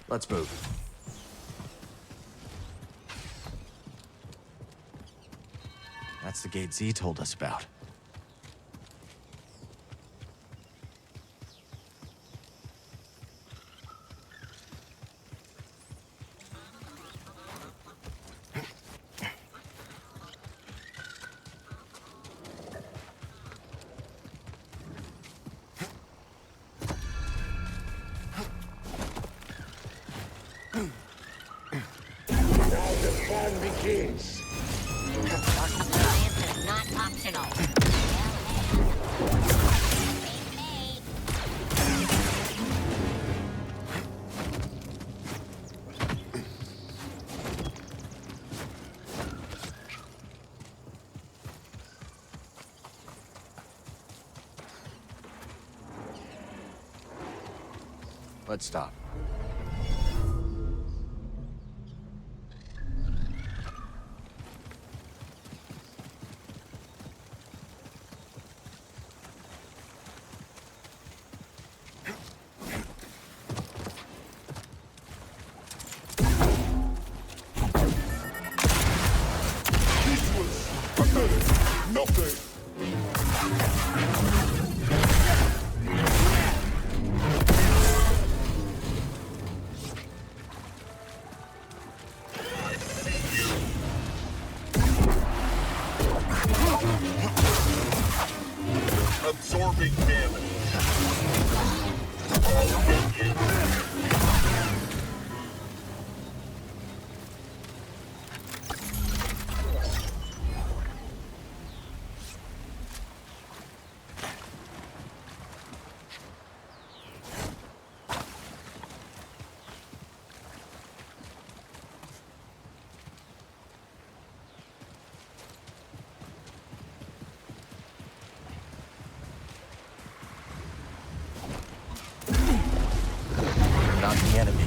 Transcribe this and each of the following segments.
Let's move. That's the gate Z told us about. Begins. Compliance is not optional. Let's stop. Nothing. Absorbing damage. You're not the enemy.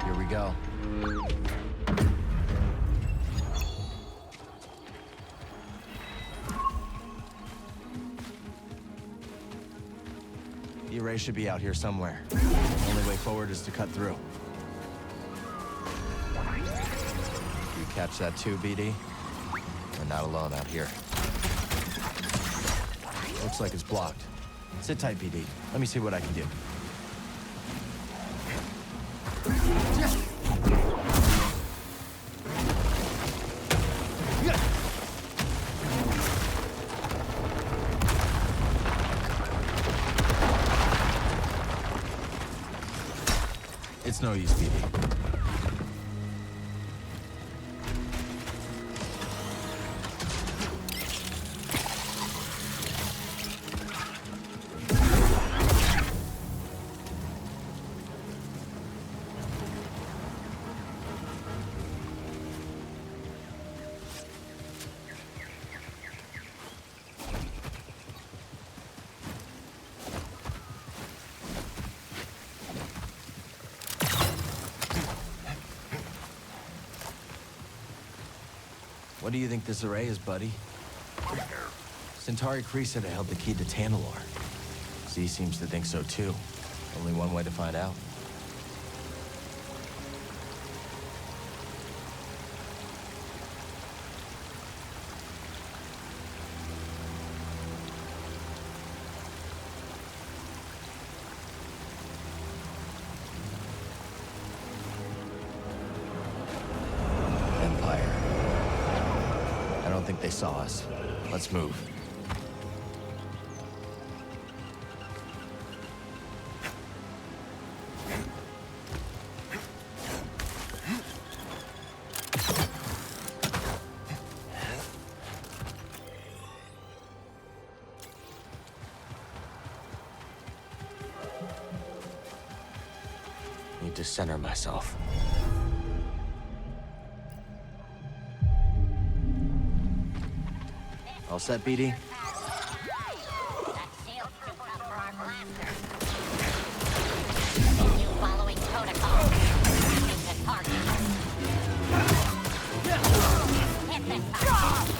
Here we go. E-ray should be out here somewhere. The only way forward is to cut through. You catch that too, BD? We're not alone out here. Looks like it's blocked. Sit tight, BD. Let me see what I can do. It's no use, BD. What do you think this array is, buddy? Centauri Khri said it held the key to Tanalorr. Z seems to think so too. Only one way to find out. Empire. I don't think they saw us. Let's move. Need to center myself. All set, BD? That shield super up for our blaster. Continue following protocol. Tracking the target. Hit the target.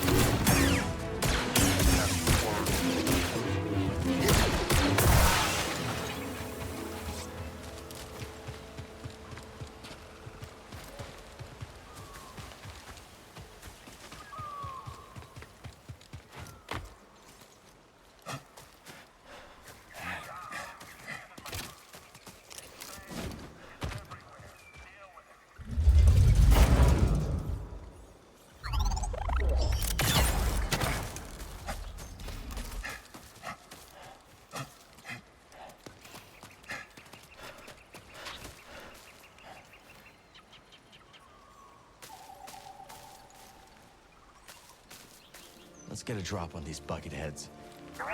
Let's get a drop on these bucket heads. There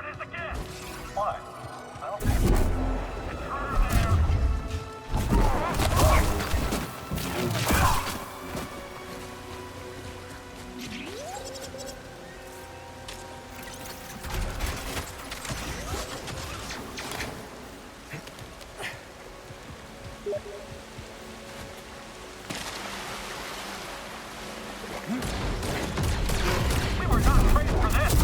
it is again. What? We were not trained for this.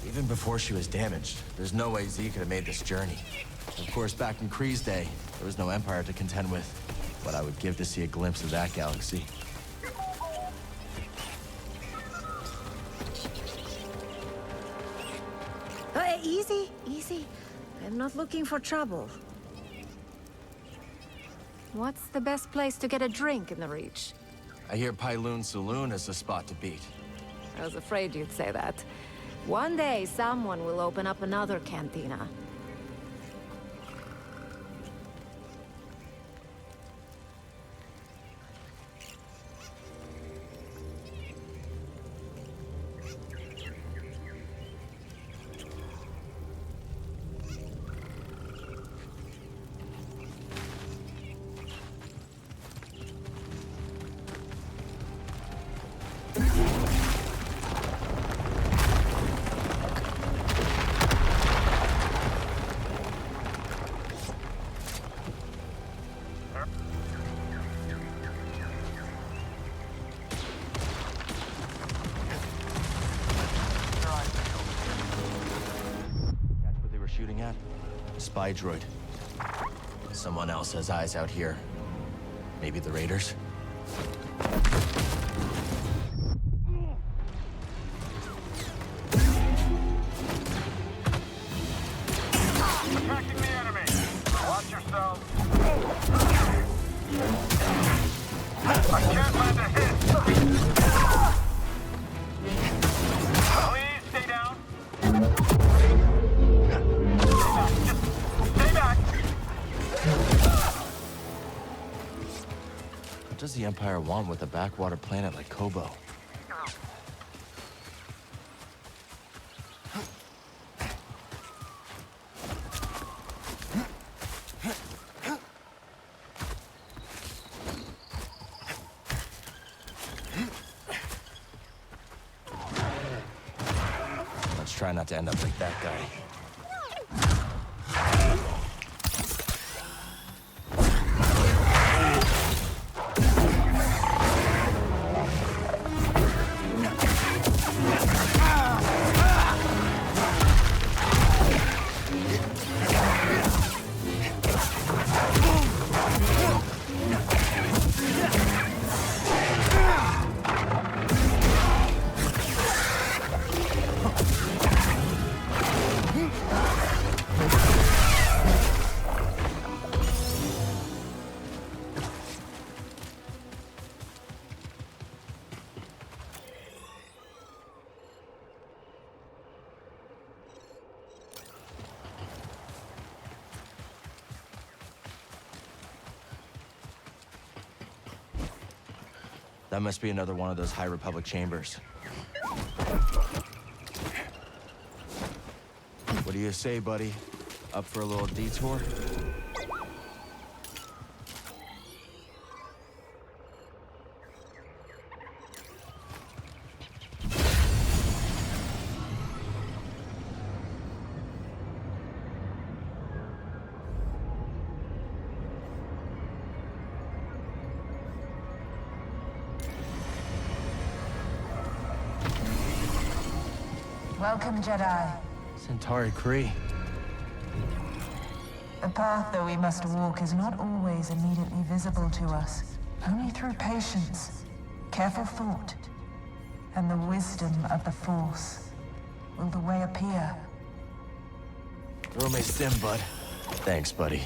Even before she was damaged, there's no way Z could have made this journey. Of course, back in Khri's day, there was no Empire to contend with. But I would give to see a glimpse of that galaxy. Easy, easy. I'm not looking for trouble. What's the best place to get a drink in the Reach? I hear Pyloon Saloon is the spot to beat. I was afraid you'd say that. One day, someone will open up another cantina. spy droid. Someone else has eyes out here. Maybe the Raiders? Attacking the enemy. Watch yourself. I can't land a hit. Please stay down. Stay back. What does the Empire want with a backwater planet like Kobo? Let's try not to end up like that guy. That must be another one of those High Republic chambers. What do you say, buddy? Up for a little detour? Welcome, Jedi. Centauri Kree. The path that we must walk is not always immediately visible to us. Only through patience, careful thought, and the wisdom of the Force will the way appear. Throw me stim, bud. Thanks, buddy.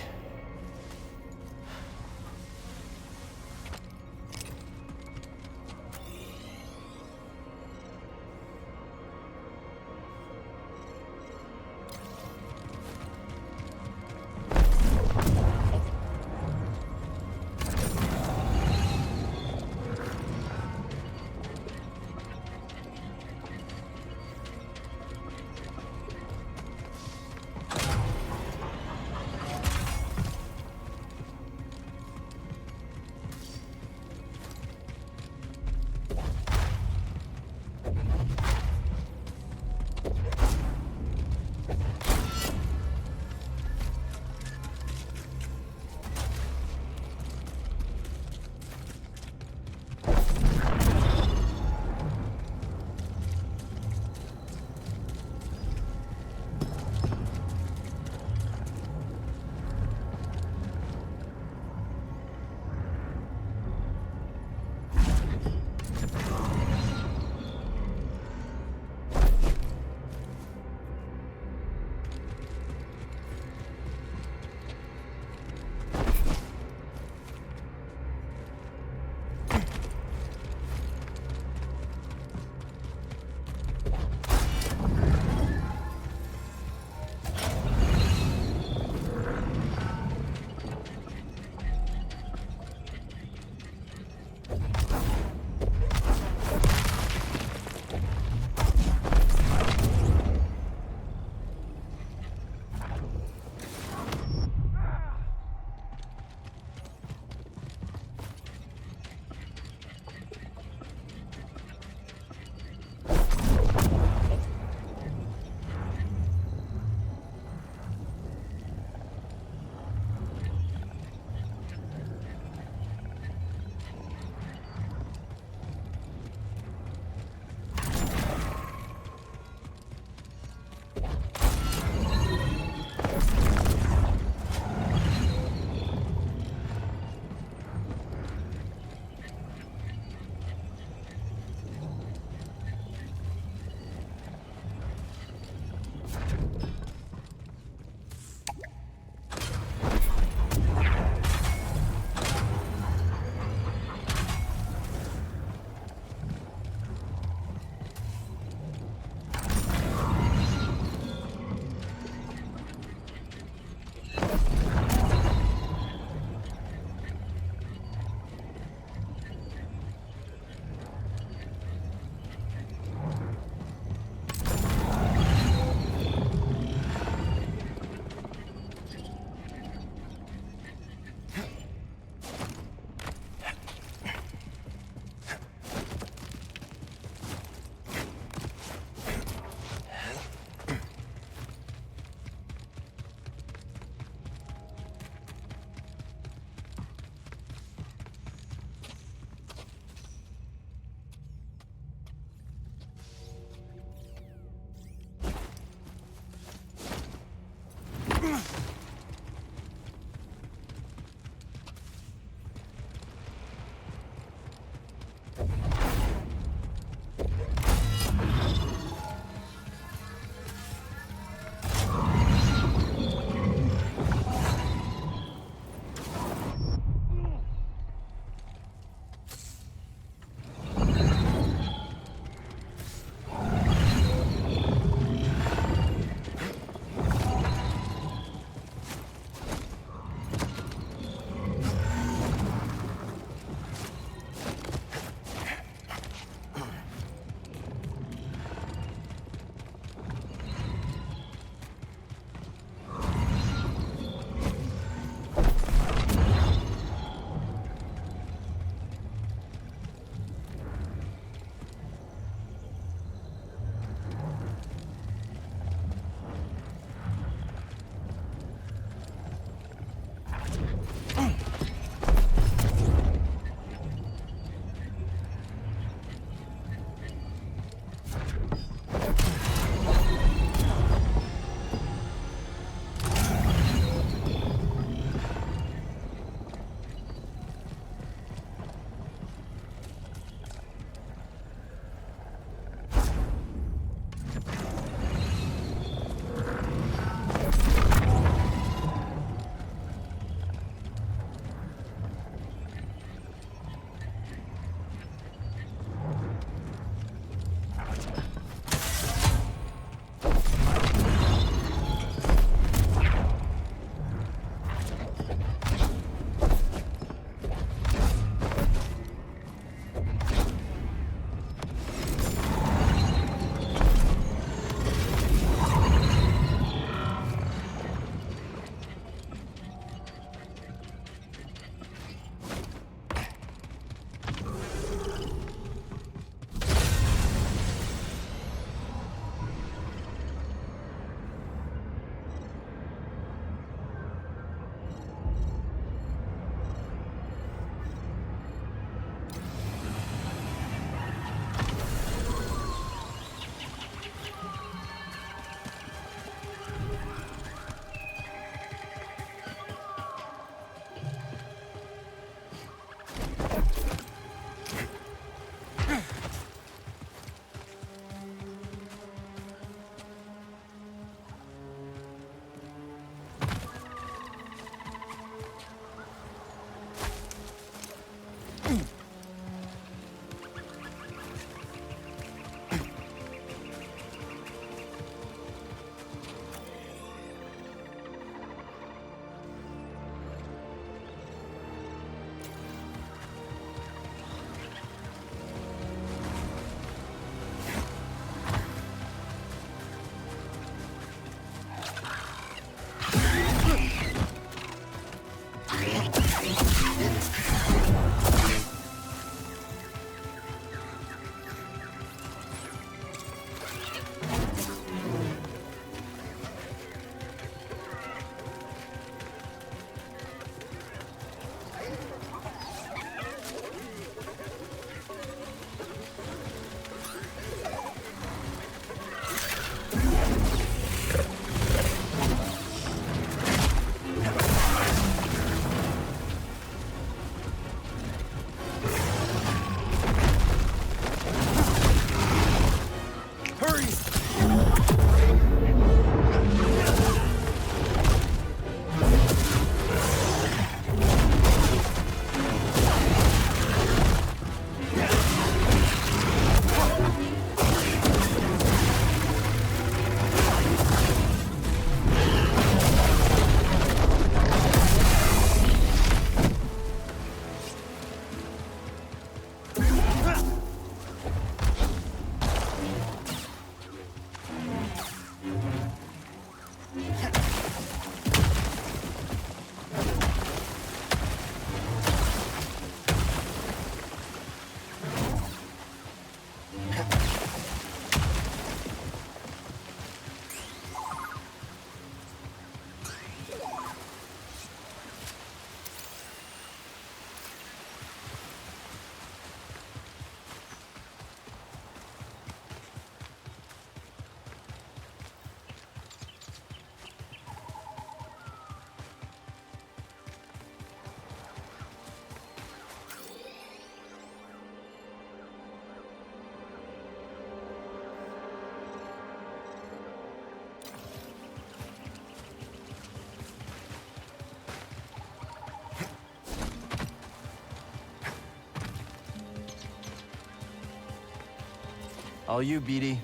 All you, BD.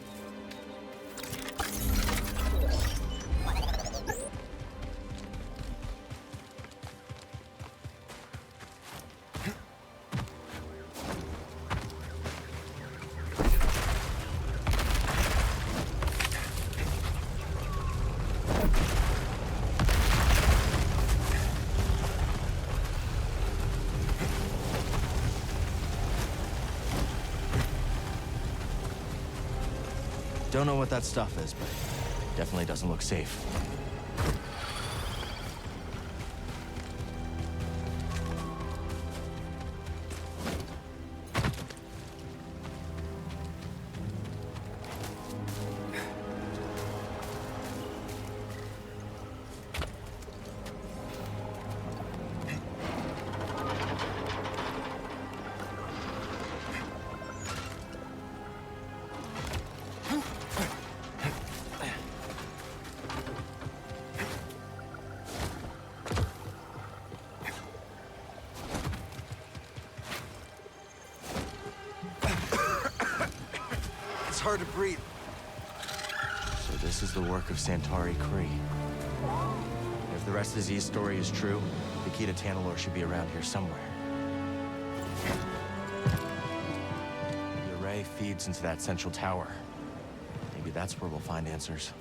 Don't know what that stuff is, but definitely doesn't look safe. It's hard to breathe. So this is the work of Santari Khri. If the rest of Z's story is true, the key to Tanalorr should be around here somewhere. The array feeds into that central tower. Maybe that's where we'll find answers.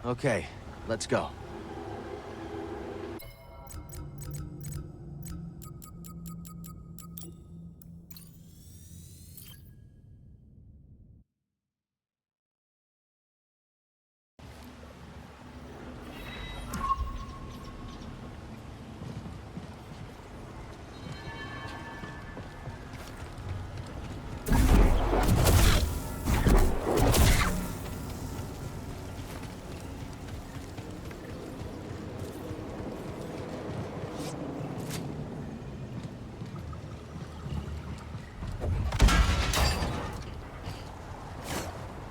Okay, let's go.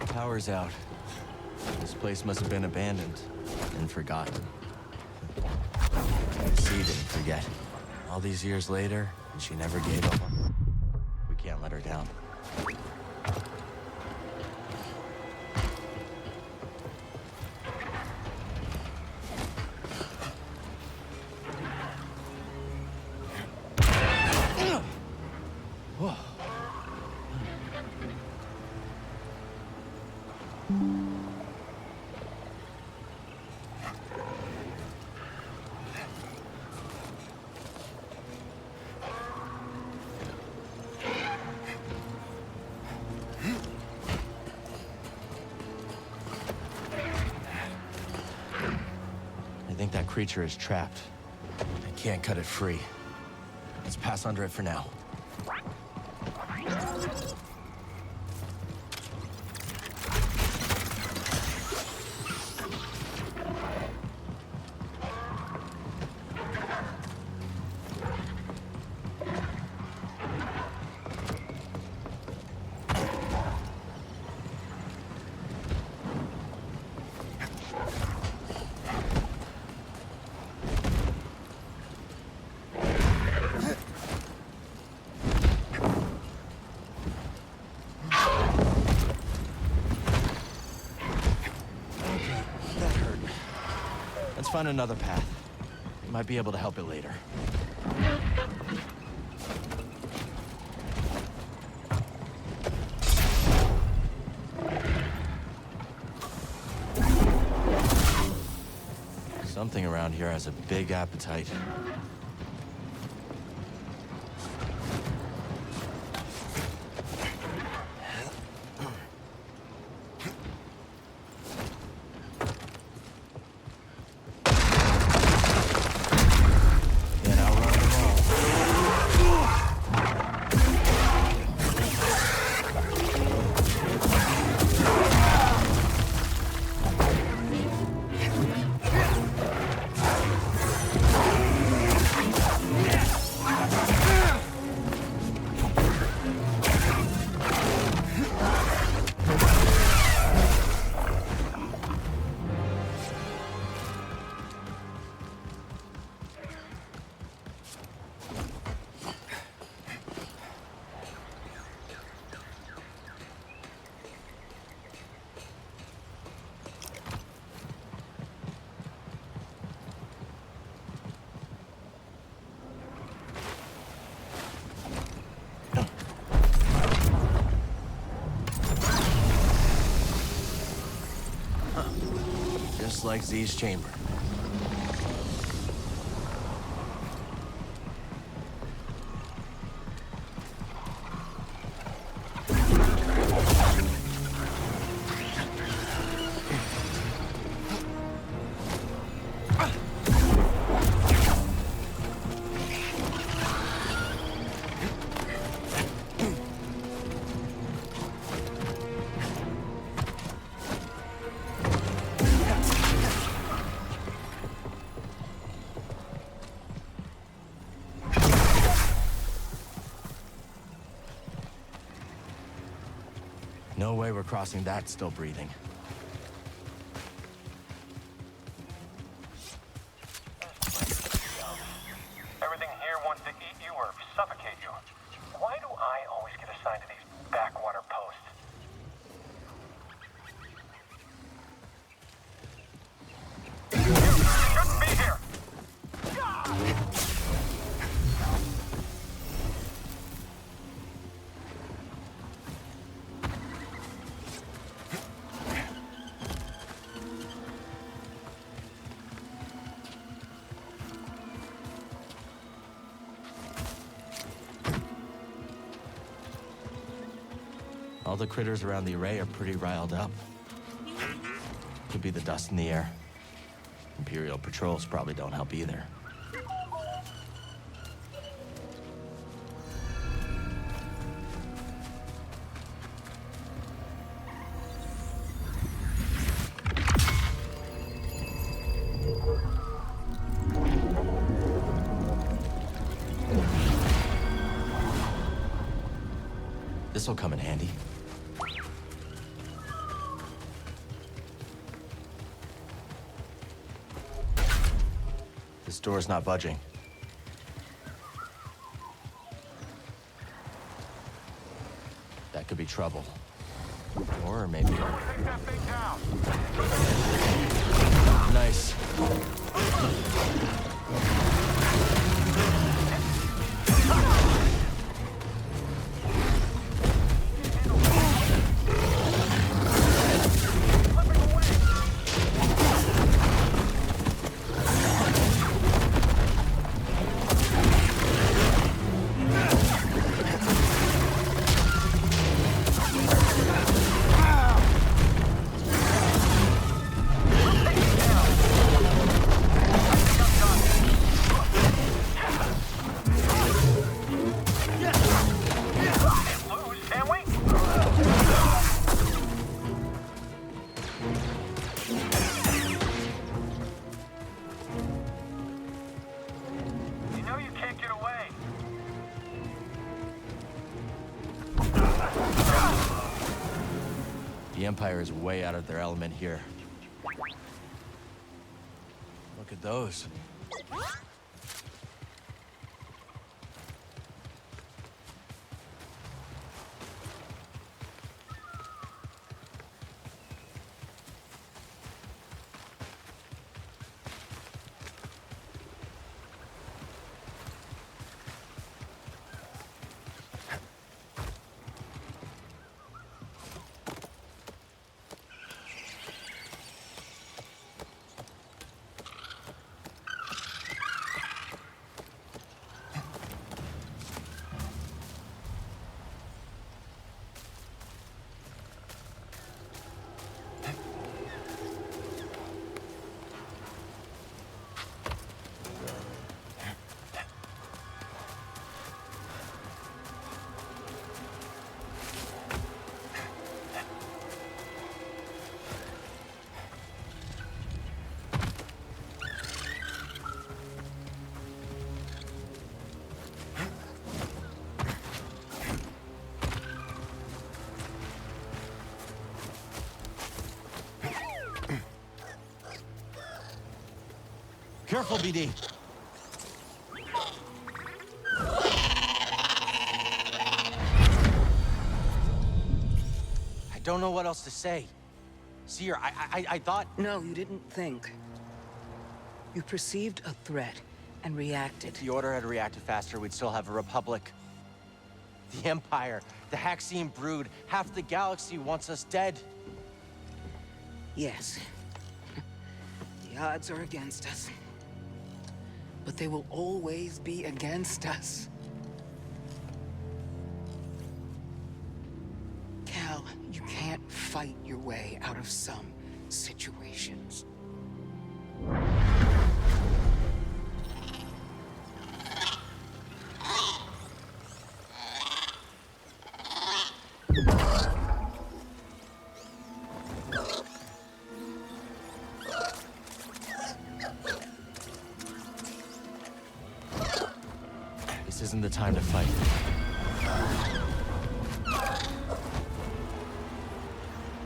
Power's out. This place must have been abandoned and forgotten. C didn't forget. All these years later, and she never gave up. We can't let her down. I think that creature is trapped. I can't cut it free. Let's pass under it for now. Let's find another path. We might be able to help it later. Something around here has a big appetite. Looks like Z's chamber. No way we're crossing that still breathing. Everything here wants to eat you or suffocate you. Why do I always get assigned to these backwater posts? You shouldn't be here! All the critters around the array are pretty riled up. Could be the dust in the air. Imperial patrols probably don't help either. This'll come in handy. This door's not budging. That could be trouble. Or maybe... Take that thing down! Nice. Lose, can we? You know you can't get away. The Empire is way out of their element here. Look at those. Careful, BD. I don't know what else to say. Seer, I thought... No, you didn't think. You perceived a threat and reacted. If the Order had reacted faster, we'd still have a Republic. The Empire, the Haxian brood, half the galaxy wants us dead. Yes. odds are against us. But they will always be against us. Cal, you can't fight your way out of some situations. This isn't the time to fight.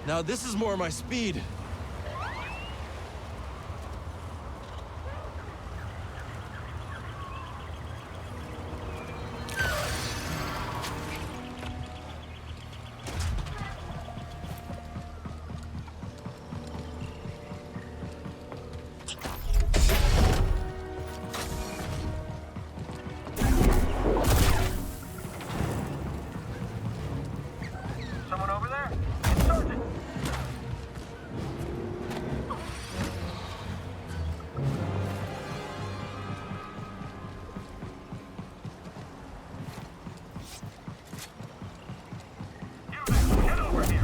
Now this is more my speed. Someone over there? It's Sergeant. You, get over here.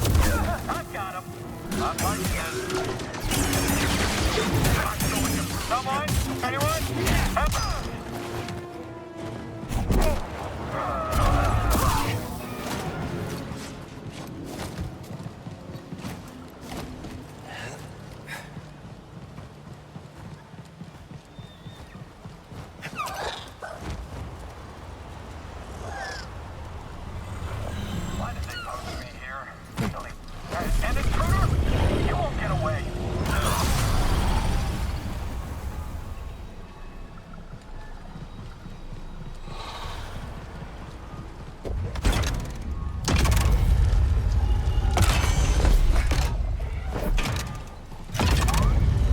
I've got him. I'm like this. Someone? Anyone? Help! Why did they post me here? Really? An intruder? You won't get away.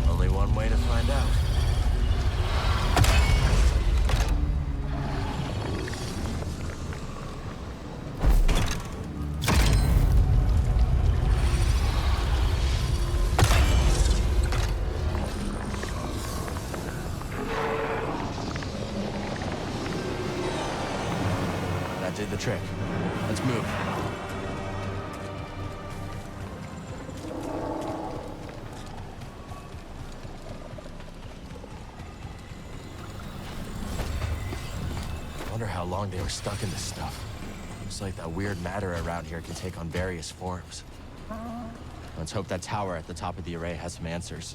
Only one way to find out. That did the trick. Let's move. I wonder how long they were stuck in this stuff. Looks like that weird matter around here can take on various forms. Let's hope that tower at the top of the array has some answers.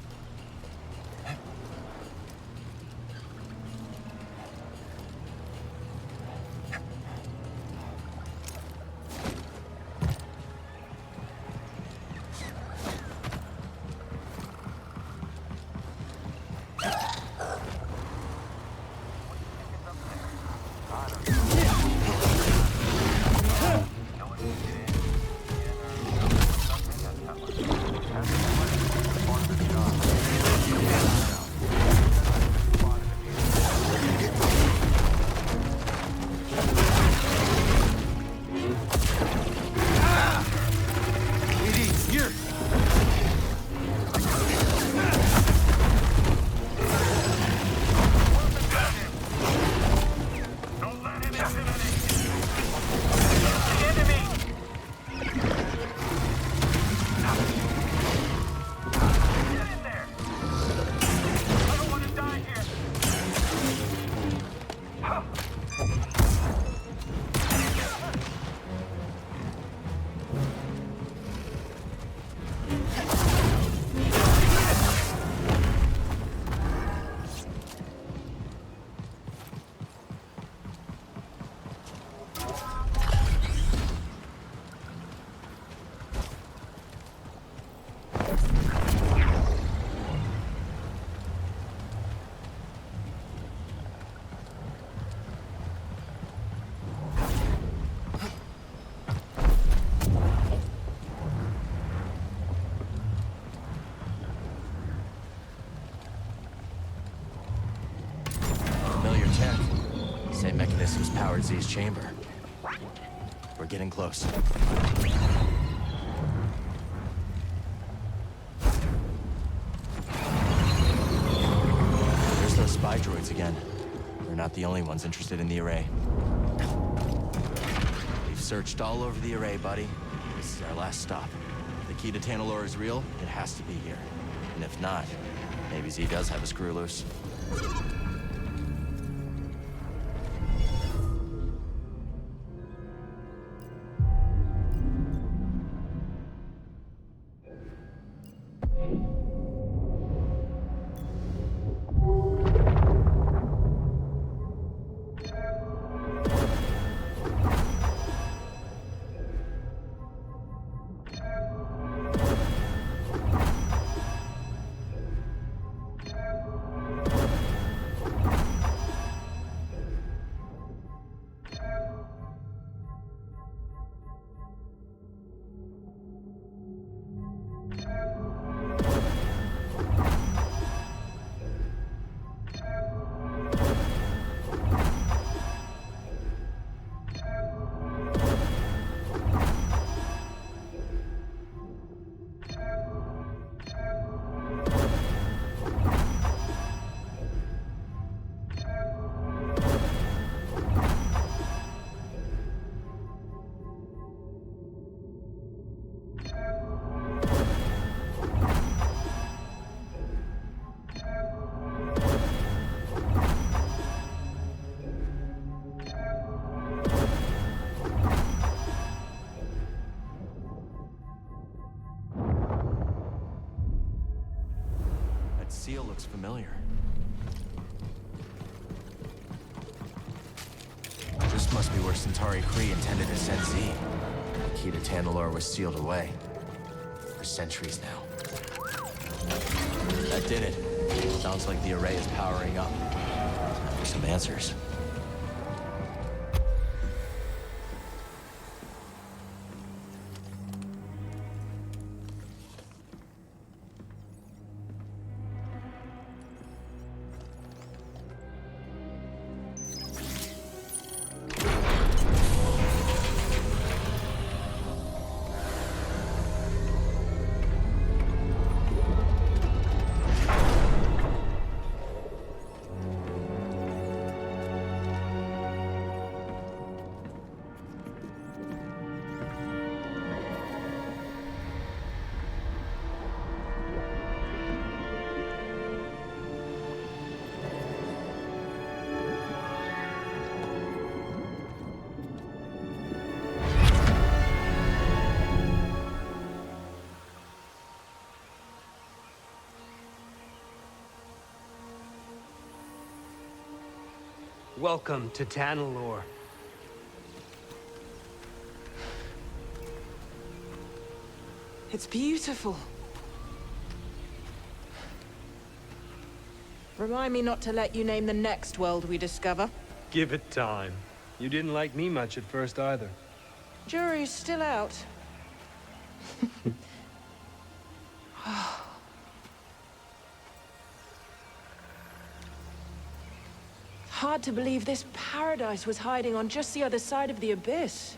Don't let him intimidate you. The enemy! Get in there! I don't want to die here. Familiar tech. Same mechanisms powered Z's chamber. We're getting close. again. We're not the only ones interested in the Array. We've searched all over the Array, buddy. This is our last stop. If the key to Tanalorr is real, it has to be here. And if not, maybe Z does have a screw loose. Seal looks familiar. This must be where Centauri Khri intended to send Z. The key to Tanalorr was sealed away. For centuries now. That did it. Sounds like the Array is powering up. Time for some answers. Welcome to Tanalorr. It's beautiful. Remind me not to let you name the next world we discover. Give it time. You didn't like me much at first either. Jury's still out. Hard to believe this paradise was hiding on just the other side of the abyss.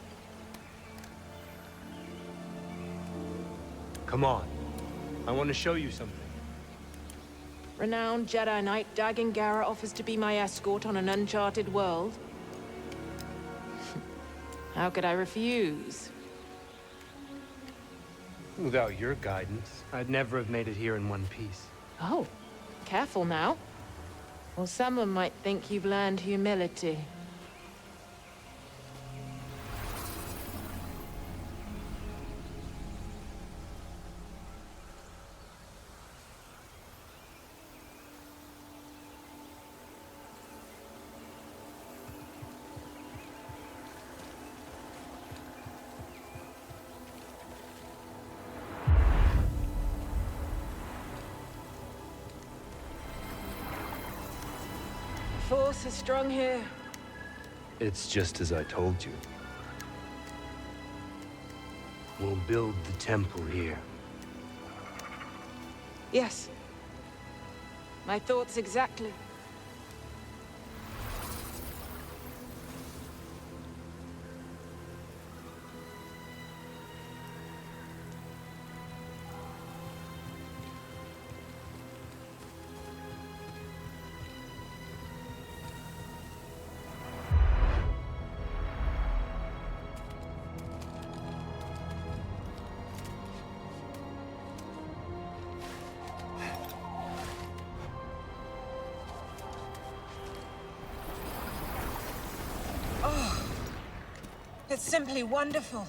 Come on. I want to show you something. Renowned Jedi Knight Dagan Gera offers to be my escort on an uncharted world. How could I refuse? Without your guidance, I'd never have made it here in one piece. Oh, careful now. Or someone might think you've learned humility. Force is strong here. It's just as I told you. We'll build the temple here. Yes. My thoughts exactly. It's simply wonderful.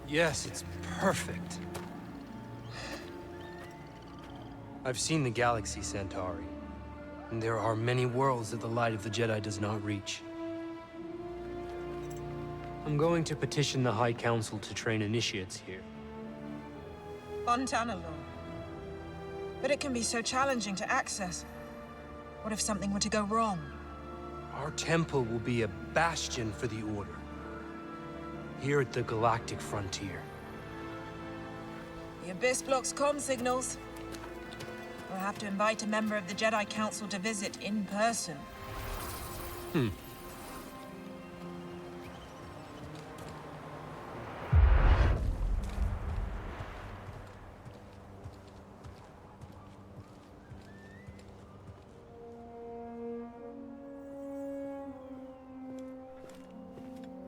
Yes, it's perfect. I've seen the galaxy, Centauri. And there are many worlds that the light of the Jedi does not reach. I'm going to petition the High Council to train initiates here. On Tanalorr. But it can be so challenging to access. What if something were to go wrong? Our temple will be a bastion for the Order. Here at the galactic frontier. The Abyss blocks comm signals. We'll have to invite a member of the Jedi Council to visit in person.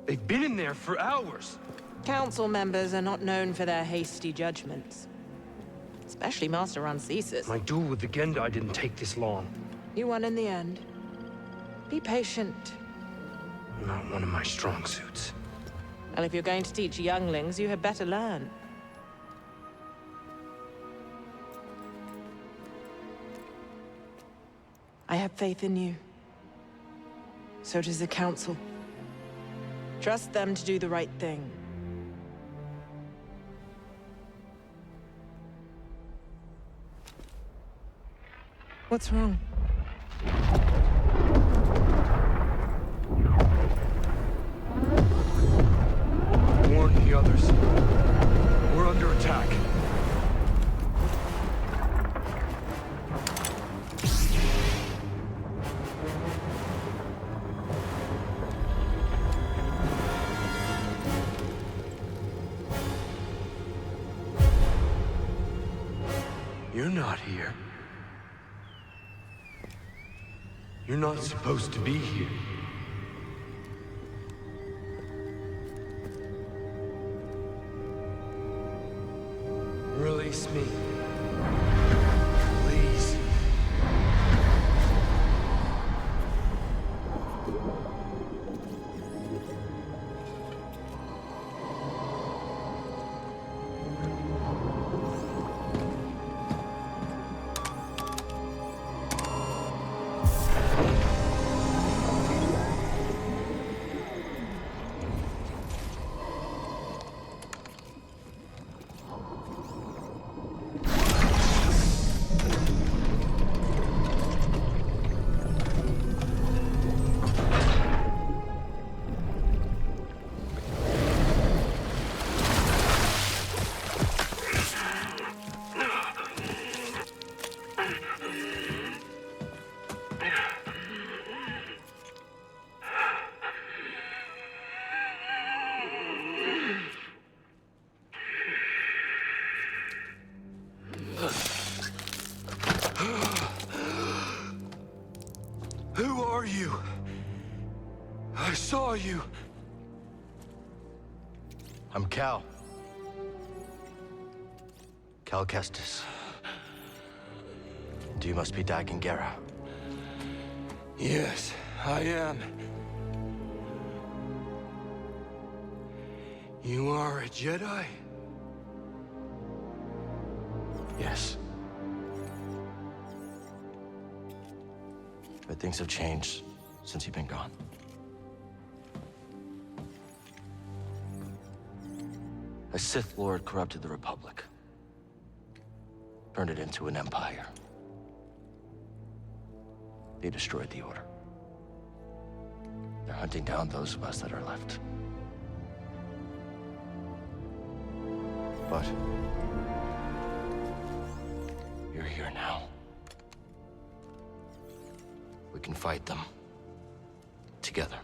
They've been in there for hours. Council members are not known for their hasty judgments. Especially Master Rancesis. My duel with the Gendai didn't take this long. You won in the end. Be patient. Not one of my strong suits. Well, if you're going to teach younglings, you had better learn. I have faith in you. So does the Council. Trust them to do the right thing. What's wrong? Warn the others. We're under attack. You're not here. You're not supposed to be here. Release me. Please. Who are you? I saw you. I'm Cal. Cal Kestis. And you must be Dagan Gera. Yes, I am. You are a Jedi? Yes. But things have changed since you've been gone. A Sith Lord corrupted the Republic. Turned it into an empire. They destroyed the Order. They're hunting down those of us that are left. But you're here now. We can fight them together.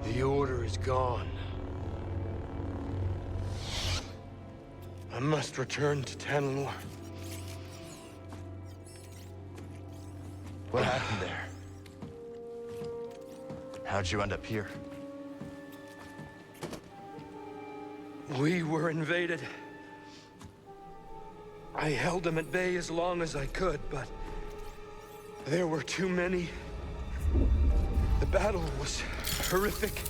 The Order is gone. I must return to Tanalorr. What happened there? How'd you end up here? We were invaded. I held them at bay as long as I could, but there were too many. The battle was horrific.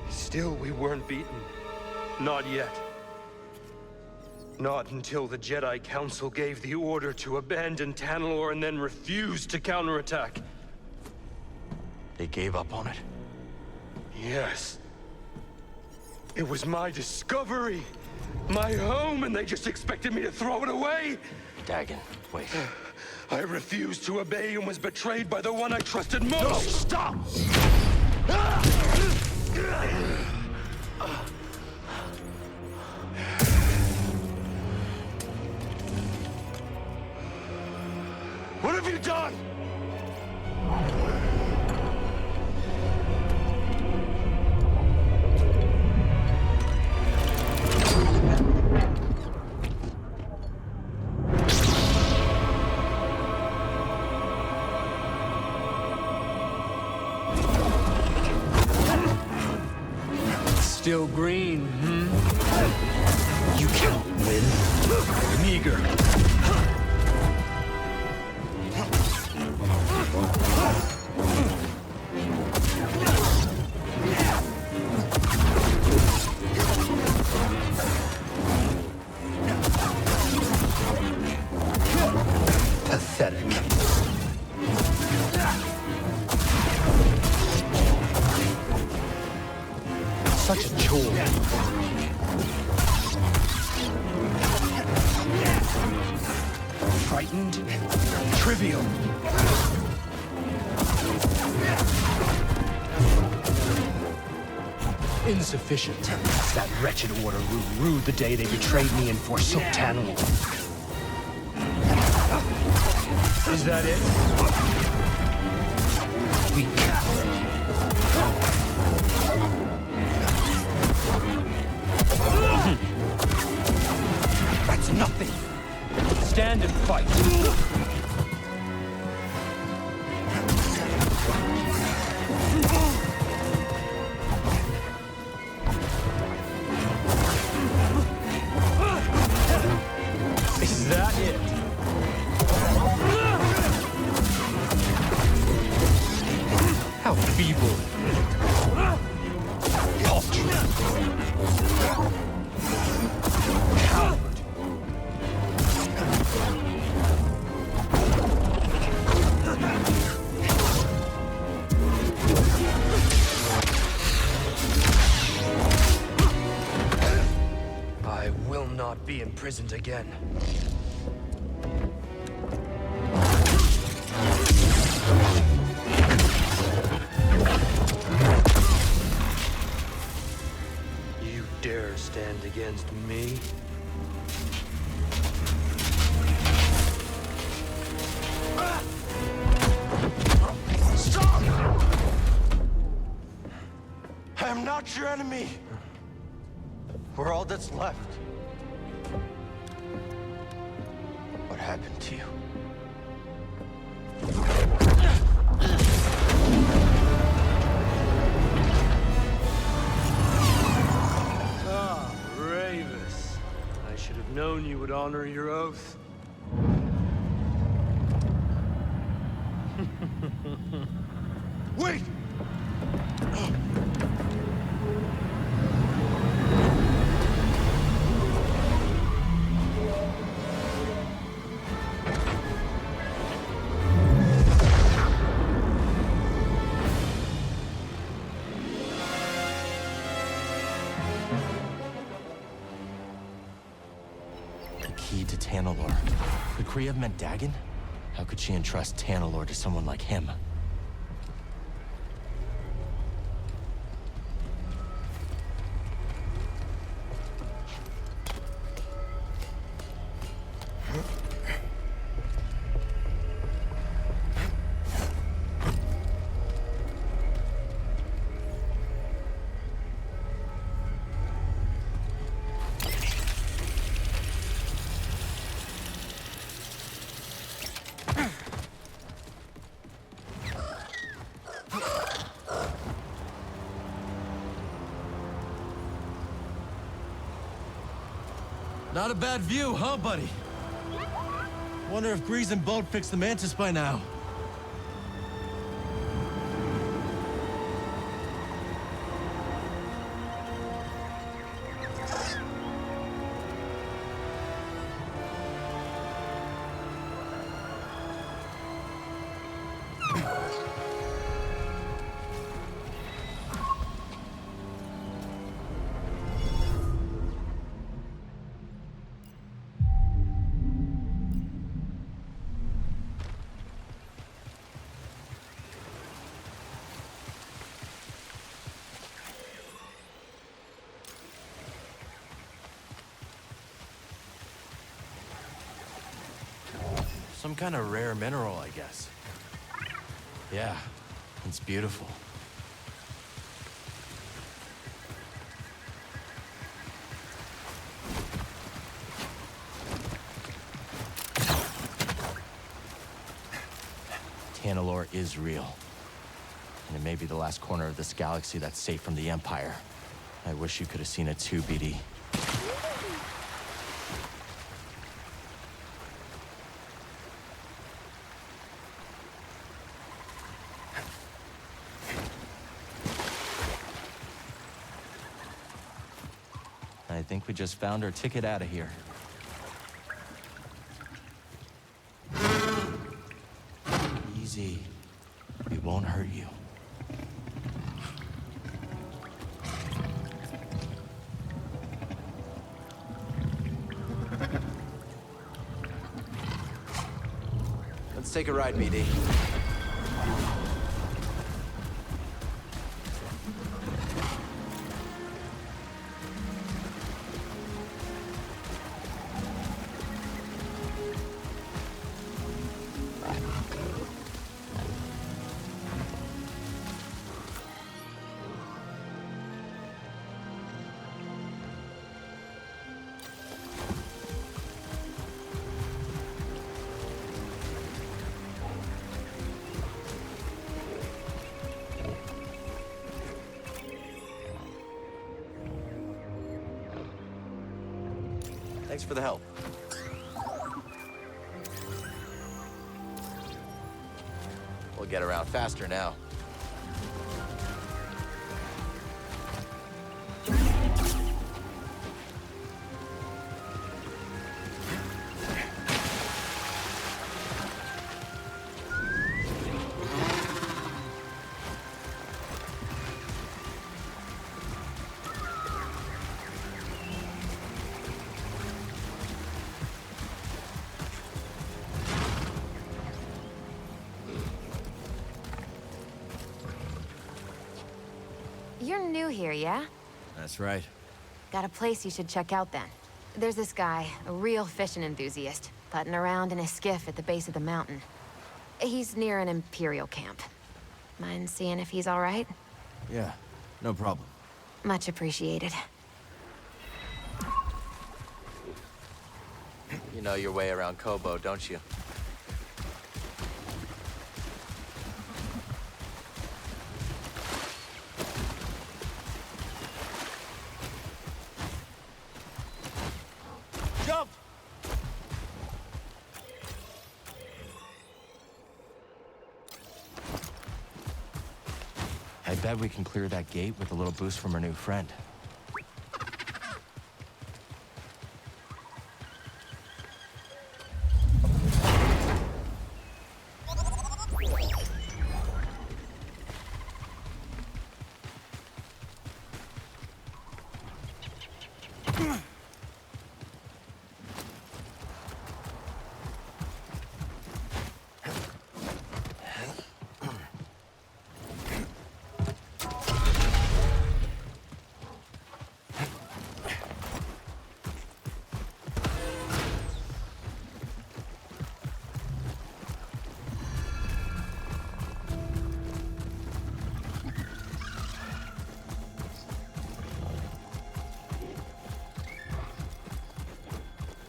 Still, we weren't beaten. Not yet. Not until the Jedi Council gave the order to abandon Tanalorr and then refused to counterattack. They gave up on it? Yes. It was my discovery, my home, and they just expected me to throw it away? Dagan, wait. I refused to obey and was betrayed by the one I trusted most! No, stop! What have you done? Still green, You can't win. Meager. Pathetic. Such a chore. Frightened? Trivial. Insufficient. That wretched order ruled the day they betrayed me and forsook Tanalorr. Is that it? Weak. That's nothing. Stand and fight. Is that it? How feeble. Paltry. Coward. I will not be imprisoned again. You dare stand against me? Stop! I am not your enemy. We're all that's left. What happened to you? Ah, Ravis. I should have known you would honor your oath. Wait! The key to Tanalorr. Could Kree have meant Dagan? How could she entrust Tanalorr to someone like him? Not a bad view, huh, buddy? Wonder if Grease and Boat fixed the Mantis by now. Some kind of rare mineral, I guess. Yeah, it's beautiful. Tanalorr is real. And it may be the last corner of this galaxy that's safe from the Empire. I wish you could have seen it too, BD. I think we just found our ticket out of here. Easy. We won't hurt you. Let's take a ride, BD. Thanks for the help. We'll get around faster now. You're new here, yeah? That's right. Got a place you should check out then. There's this guy, a real fishing enthusiast, putting around in a skiff at the base of the mountain. He's near an Imperial camp. Mind seeing if he's all right? Yeah, no problem. Much appreciated. You know your way around Koboh, don't you? Jump! I bet we can clear that gate with a little boost from our new friend.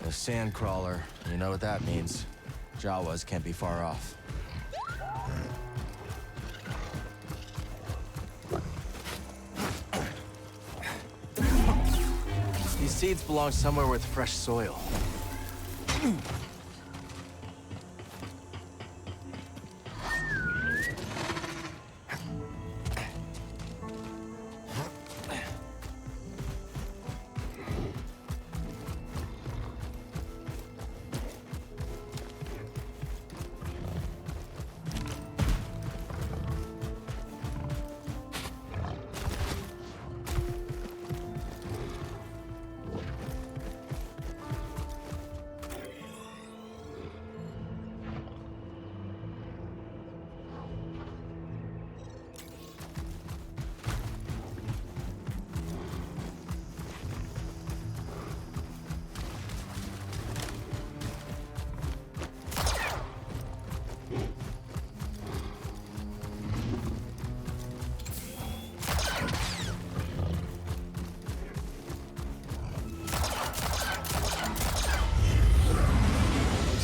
A sandcrawler, you know what that means. Jawas can't be far off. These seeds belong somewhere with fresh soil.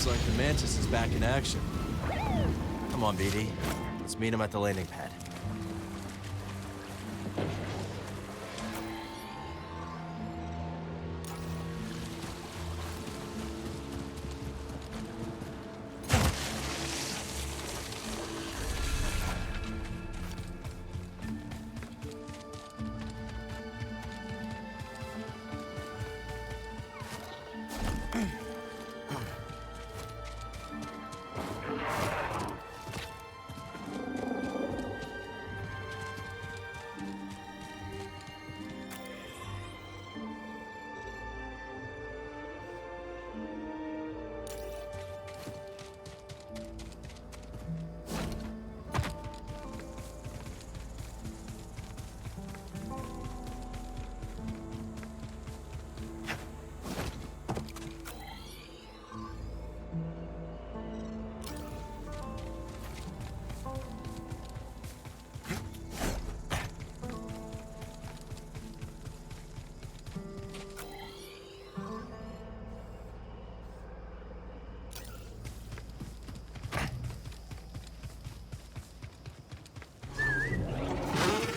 Looks like the Mantis is back in action. Come on, BD. Let's meet him at the landing pad.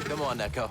Come on, Neko.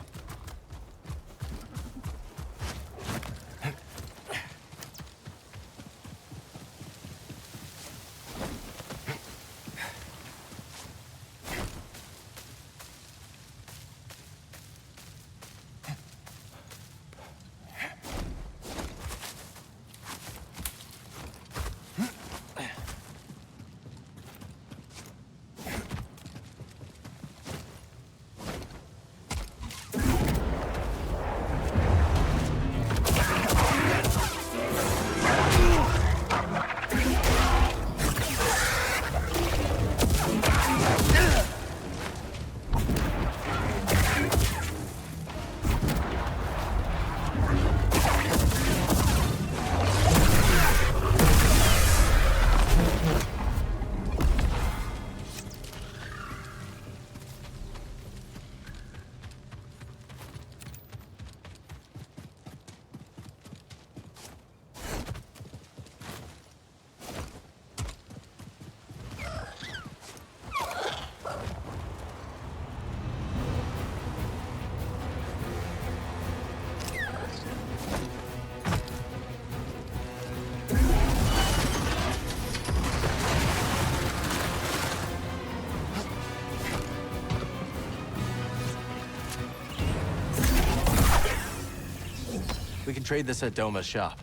We can trade this at Doma's shop.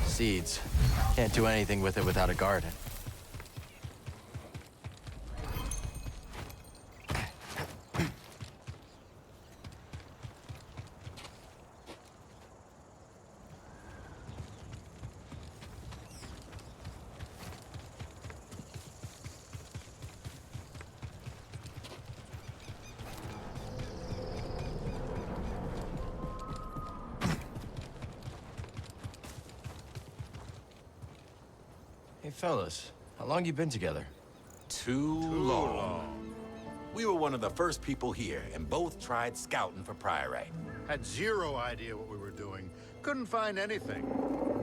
Seeds. Can't do anything with it without a garden. Hey, fellas. How long you been together? Too long. We were one of the first people here, and both tried scouting for Priorite. Had zero idea what we were doing. Couldn't find anything.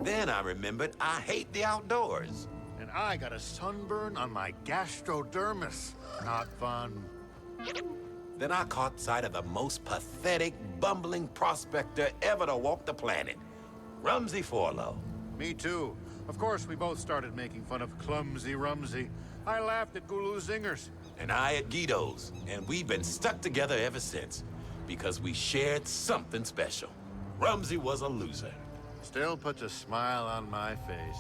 Then I remembered I hate the outdoors. And I got a sunburn on my gastrodermis. Not fun. Then I caught sight of the most pathetic, bumbling prospector ever to walk the planet. Rumsey Forlow. Me too. Of course, we both started making fun of Clumsy Rumsey. I laughed at Gulu Zingers. And I at Guido's. And we've been stuck together ever since. Because we shared something special. Rumsey was a loser. Still puts a smile on my face.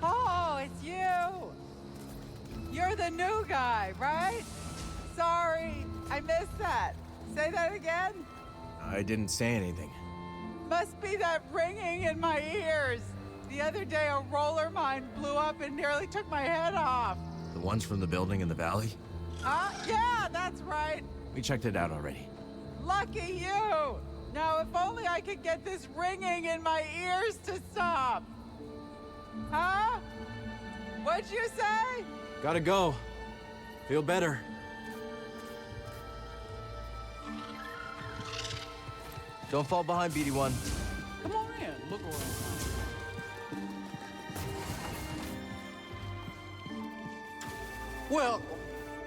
Oh, it's you! You're the new guy, right? Sorry, I missed that. Say that again? I didn't say anything. Must be that ringing in my ears. The other day, a roller mine blew up and nearly took my head off. The ones from the building in the valley? Yeah, that's right. We checked it out already. Lucky you! Now, if only I could get this ringing in my ears to stop. Huh? What'd you say? Gotta go. Feel better. Don't fall behind, BD1. Come on in, look around. Welcome.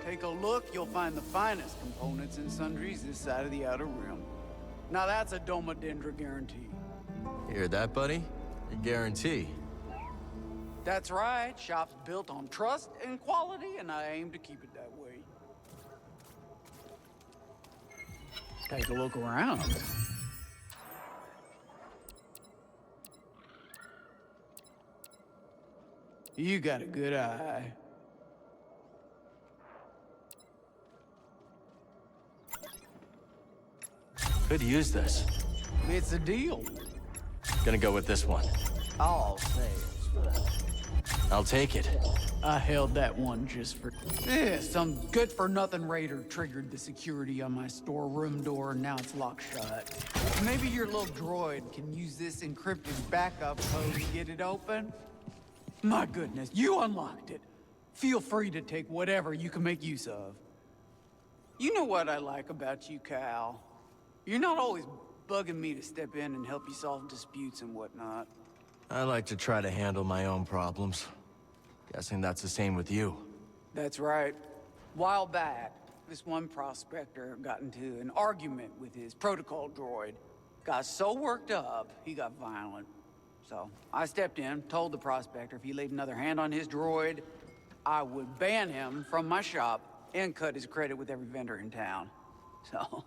Take a look, you'll find the finest components and sundries this side of the Outer Rim. Now that's a Doma Dendra guarantee. Hear that, buddy? A guarantee. That's right, shop's built on trust and quality, and I aim to keep it that way. Take a look around. You got a good eye. Could use this. It's a deal. Gonna go with this one. All sales. I'll take it. I held that one just for... Yeah, some good-for-nothing raider triggered the security on my storeroom door, and now it's locked shut. Maybe your little droid can use this encrypted backup code to get it open? My goodness, you unlocked it. Feel free to take whatever you can make use of. You know what I like about you, Cal? You're not always bugging me to step in and help you solve disputes and whatnot. I like to try to handle my own problems. Guessing that's the same with you. That's right. While back, this one prospector got into an argument with his protocol droid. Got so worked up, he got violent. So I stepped in, told the prospector if he laid another hand on his droid, I would ban him from my shop and cut his credit with every vendor in town. So,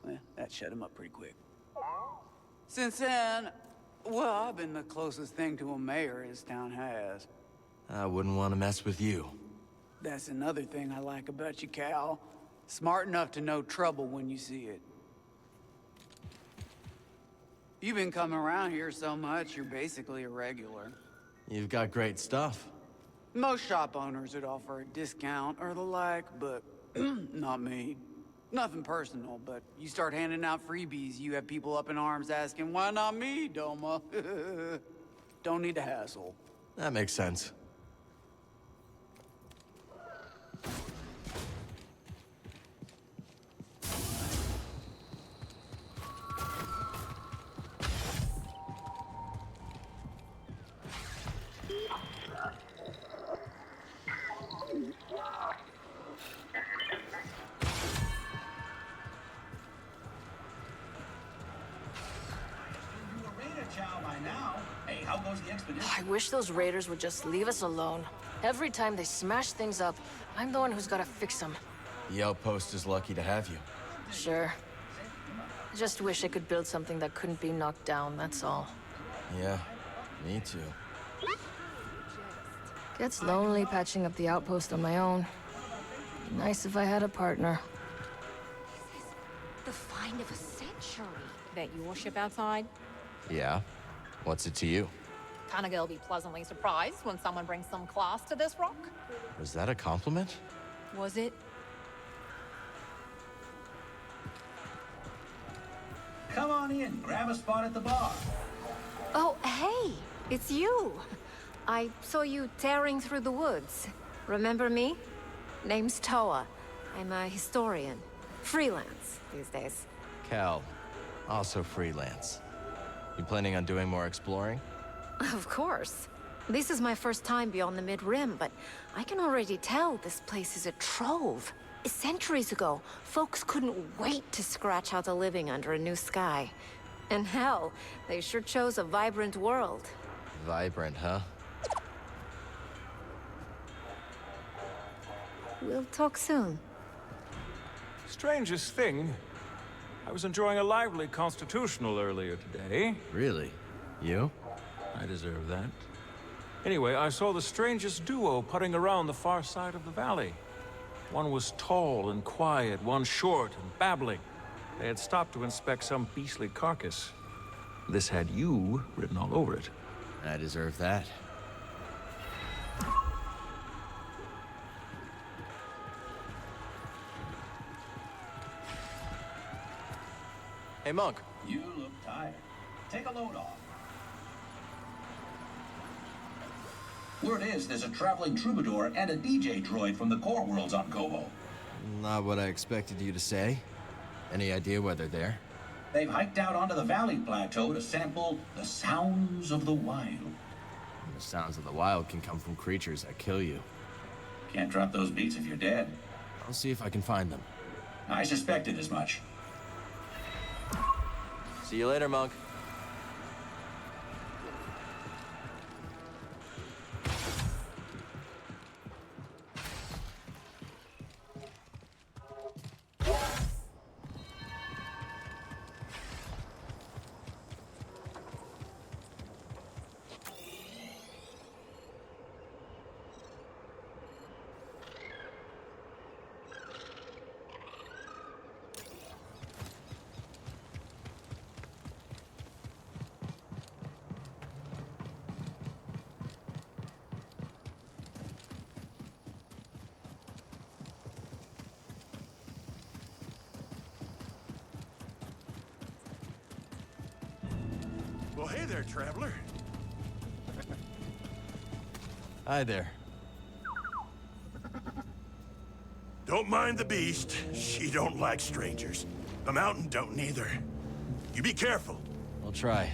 well, that shut him up pretty quick. Since then, well, I've been the closest thing to a mayor this town has. I wouldn't want to mess with you. That's another thing I like about you, Cal. Smart enough to know trouble when you see it. You've been coming around here so much, you're basically a regular. You've got great stuff. Most shop owners would offer a discount or the like, but not me. Nothing personal, but you start handing out freebies, you have people up in arms asking, why not me, Doma? Don't need a hassle. That makes sense. I wish those raiders would just leave us alone. Every time they smash things up, I'm the one who's gotta fix them. The outpost is lucky to have you. Sure. I just wish I could build something that couldn't be knocked down, that's all. Yeah, me too. Gets lonely patching up the outpost on my own. Be nice if I had a partner. The find of a century. That your ship outside? Yeah? What's it to you? Kinda gonna be pleasantly surprised when someone brings some class to this rock. Was that a compliment? Was it? Come on in, grab a spot at the bar. Oh, hey, it's you. I saw you tearing through the woods. Remember me? Name's Toa. I'm a historian. Freelance these days. Cal, also freelance. You planning on doing more exploring? Of course. This is my first time beyond the Mid-Rim, but I can already tell this place is a trove. Centuries ago, folks couldn't wait to scratch out a living under a new sky. And hell, they sure chose a vibrant world. Vibrant, huh? We'll talk soon. Strangest thing, I was enjoying a lively constitutional earlier today. Really? You? I deserve that. Anyway, I saw the strangest duo putting around the far side of the valley. One was tall and quiet, one short and babbling. They had stopped to inspect some beastly carcass. This had you written all over it. I deserve that. Hey, Monk. You look tired. Take a load off. Word is there's a traveling troubadour and a DJ droid from the core worlds on Kobo. Not what I expected you to say. Any idea where they're there? They've hiked out onto the valley plateau to sample the sounds of the wild. The sounds of the wild can come from creatures that kill you. Can't drop those beats if you're dead. I'll see if I can find them. I suspected as much. See you later, Monk. Well, hey there, traveler. Hi there. Don't mind the beast. She don't like strangers. The mountain don't neither. You be careful. I'll try.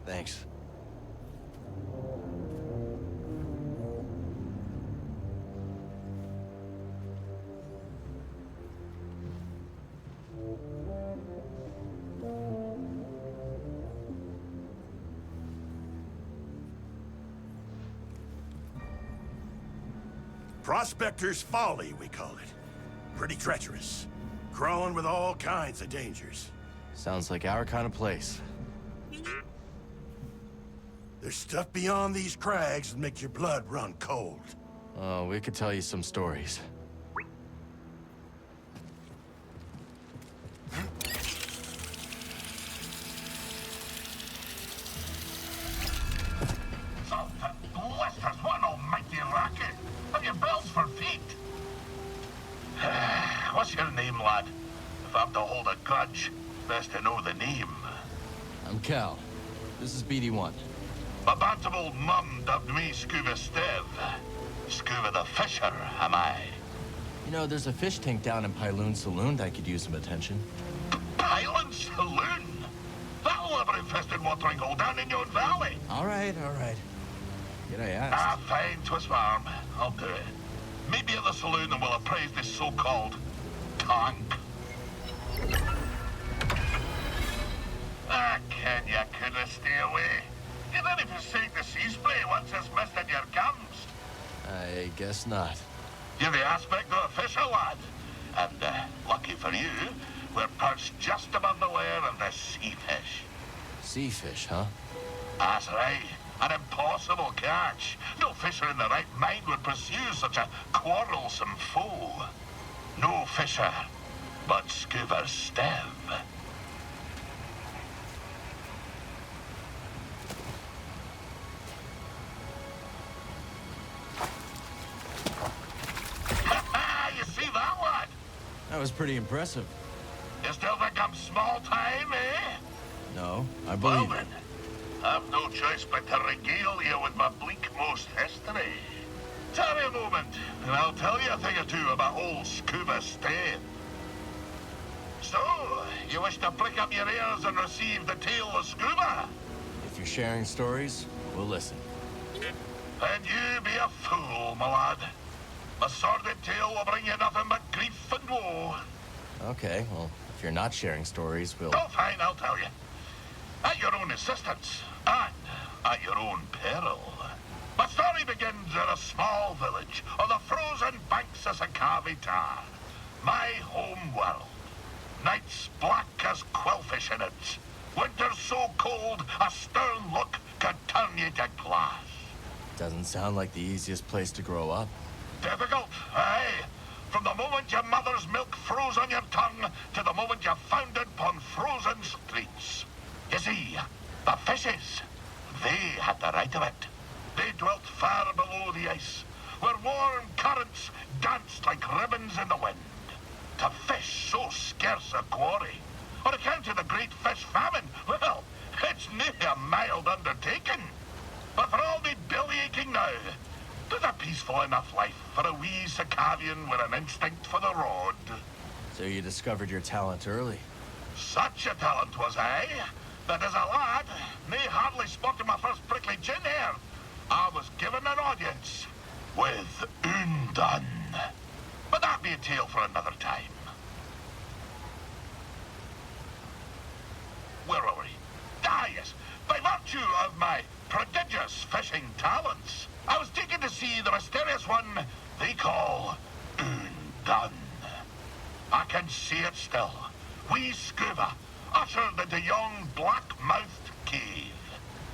Thanks. Prospector's Folly, we call it. Pretty treacherous. Crawling with all kinds of dangers. Sounds like our kind of place. There's stuff beyond these crags that make your blood run cold. Oh, we could tell you some stories. Blisters, what an almighty racket! Have you bells for feet? What's your name, lad? If I'm to hold a grudge, best to know the name. I'm Cal. This is BD1. My bantam old mum dubbed me Scuba Stev. Scuba the Fisher, am I? You know, there's a fish tank down in Pyloon Saloon that could use some attention. Pyloon Saloon? That'll have an infested watering hole down in your valley. All right, all right. Did I ask? Ah, fine, twist my arm. I'll do it. Meet me at the saloon and we'll appraise this so-called tank. Ah, Ken, you couldn't stay away. You didn't forsake the sea spray once it's misted your gums. I guess not. You're the aspect of a fisher, lad. And, lucky for you, we're perched just above the lair of the sea fish. Sea fish, huh? That's right. An impossible catch. No fisher in the right mind would pursue such a quarrelsome foe. No fisher, but Scuba Stev. You see that, lad? That was pretty impressive. You still think I'm small time, eh? No, I Well believe it. then, I've no choice but to regale you with my bleak-most history. Tell me a moment, and I'll tell you a thing or two about old Scuba Stev. So, you wish to prick up your ears and receive the tale of Scuba? If you're sharing stories, we'll listen. Then you be a fool, my lad. A sordid tale will bring you nothing but grief and woe. Okay, well, if you're not sharing stories, we'll... Oh, fine, I'll tell you. At your own insistence, and at your own peril. My story begins in a small village on the frozen banks of Sakavi Tar, my home world. Nights black as quillfish in it. Winters so cold, a stern look could turn you to glass. Doesn't sound like the easiest place to grow up. Difficult, aye. From the moment your mother's milk froze on your tongue to the moment you foundered upon frozen streets. You see, the fishes, they had the right of it. They dwelt far below the ice, where warm currents danced like ribbons in the wind. To fish so scarce a quarry, on account of the great fish famine, well, it's near a mild undertaking. But for all me belly-aching now, 'tis a peaceful enough life for a wee Sakavian with an instinct for the rod. So you discovered your talent early. Such a talent was I, that as a lad, me hardly spotted my first prickly chin hair, I was given an audience with Undone. But that be a tale for another time. Where were we? Ah, yes. By virtue of my prodigious fishing talents, I was taken to see the mysterious one they call Undone. I can see it still. Wee Scuba, ushered into yon black-mouthed cave.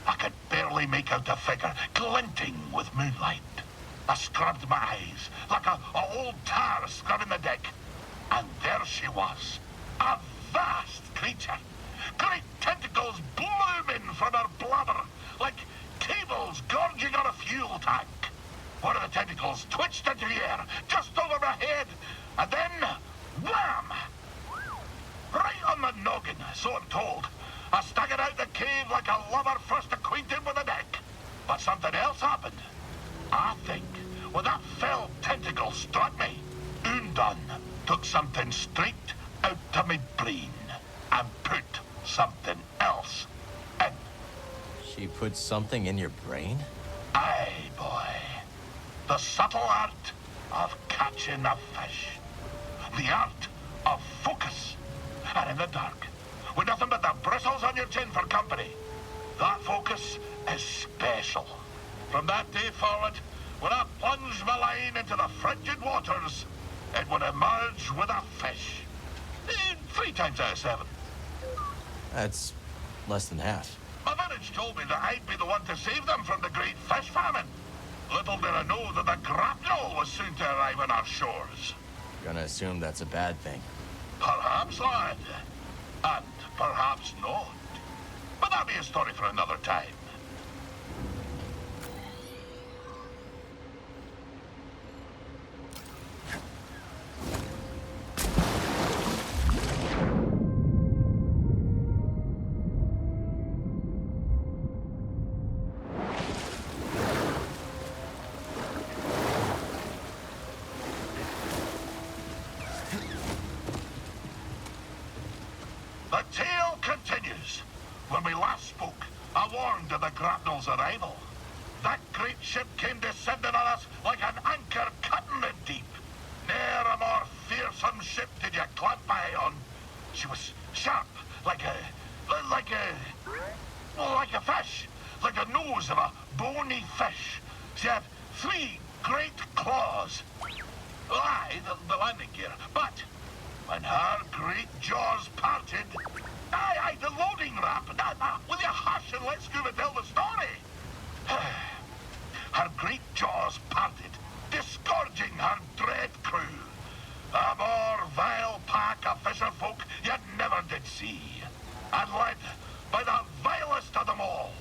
I could barely make out the figure, glinting with moonlight. I scrubbed my eyes, like a old tar scrubbing the deck. And there she was, a vast creature. Great tentacles blooming from her blubber, like cables gorging on a fuel tank. One of the tentacles twitched into the air, just over my head, and then, wham! Right on the noggin, so I'm told. I staggered out the cave like a lover first acquainted with a deck. But something else happened. I think when that fell tentacle struck me, Undone took something straight out to me brain and put something else in. She put something in your brain? Aye, boy. The subtle art of catching a fish. The art of focus. And in the dark, with nothing but the bristles on your chin for company, that focus is special. From that day forward, when I plunged my line into the frigid waters, it would emerge with a fish. 3 times out of 7. That's less than half. My village told me that I'd be the one to save them from the great fish famine. Little did I know that the grapnel was soon to arrive on our shores. Gonna assume that's a bad thing. Perhaps, lad. And perhaps not. But that'll be a story for another time. The tale continues. When we last spoke, I warned of the grapnel's arrival. That great ship came descending on us like an anchor cutting it deep. Ne'er a more fearsome ship did you clamp eye on. She was sharp, like a fish, like the nose of a bony fish. She had 3 great claws. Aye, the landing gear, but when her great jaws parted... Aye, the loading ramp. Will you hush and let Scuba tell the story? Her great jaws parted, disgorging her dread crew. A more vile pack of fisherfolk you never did see. And led by the vilest of them all,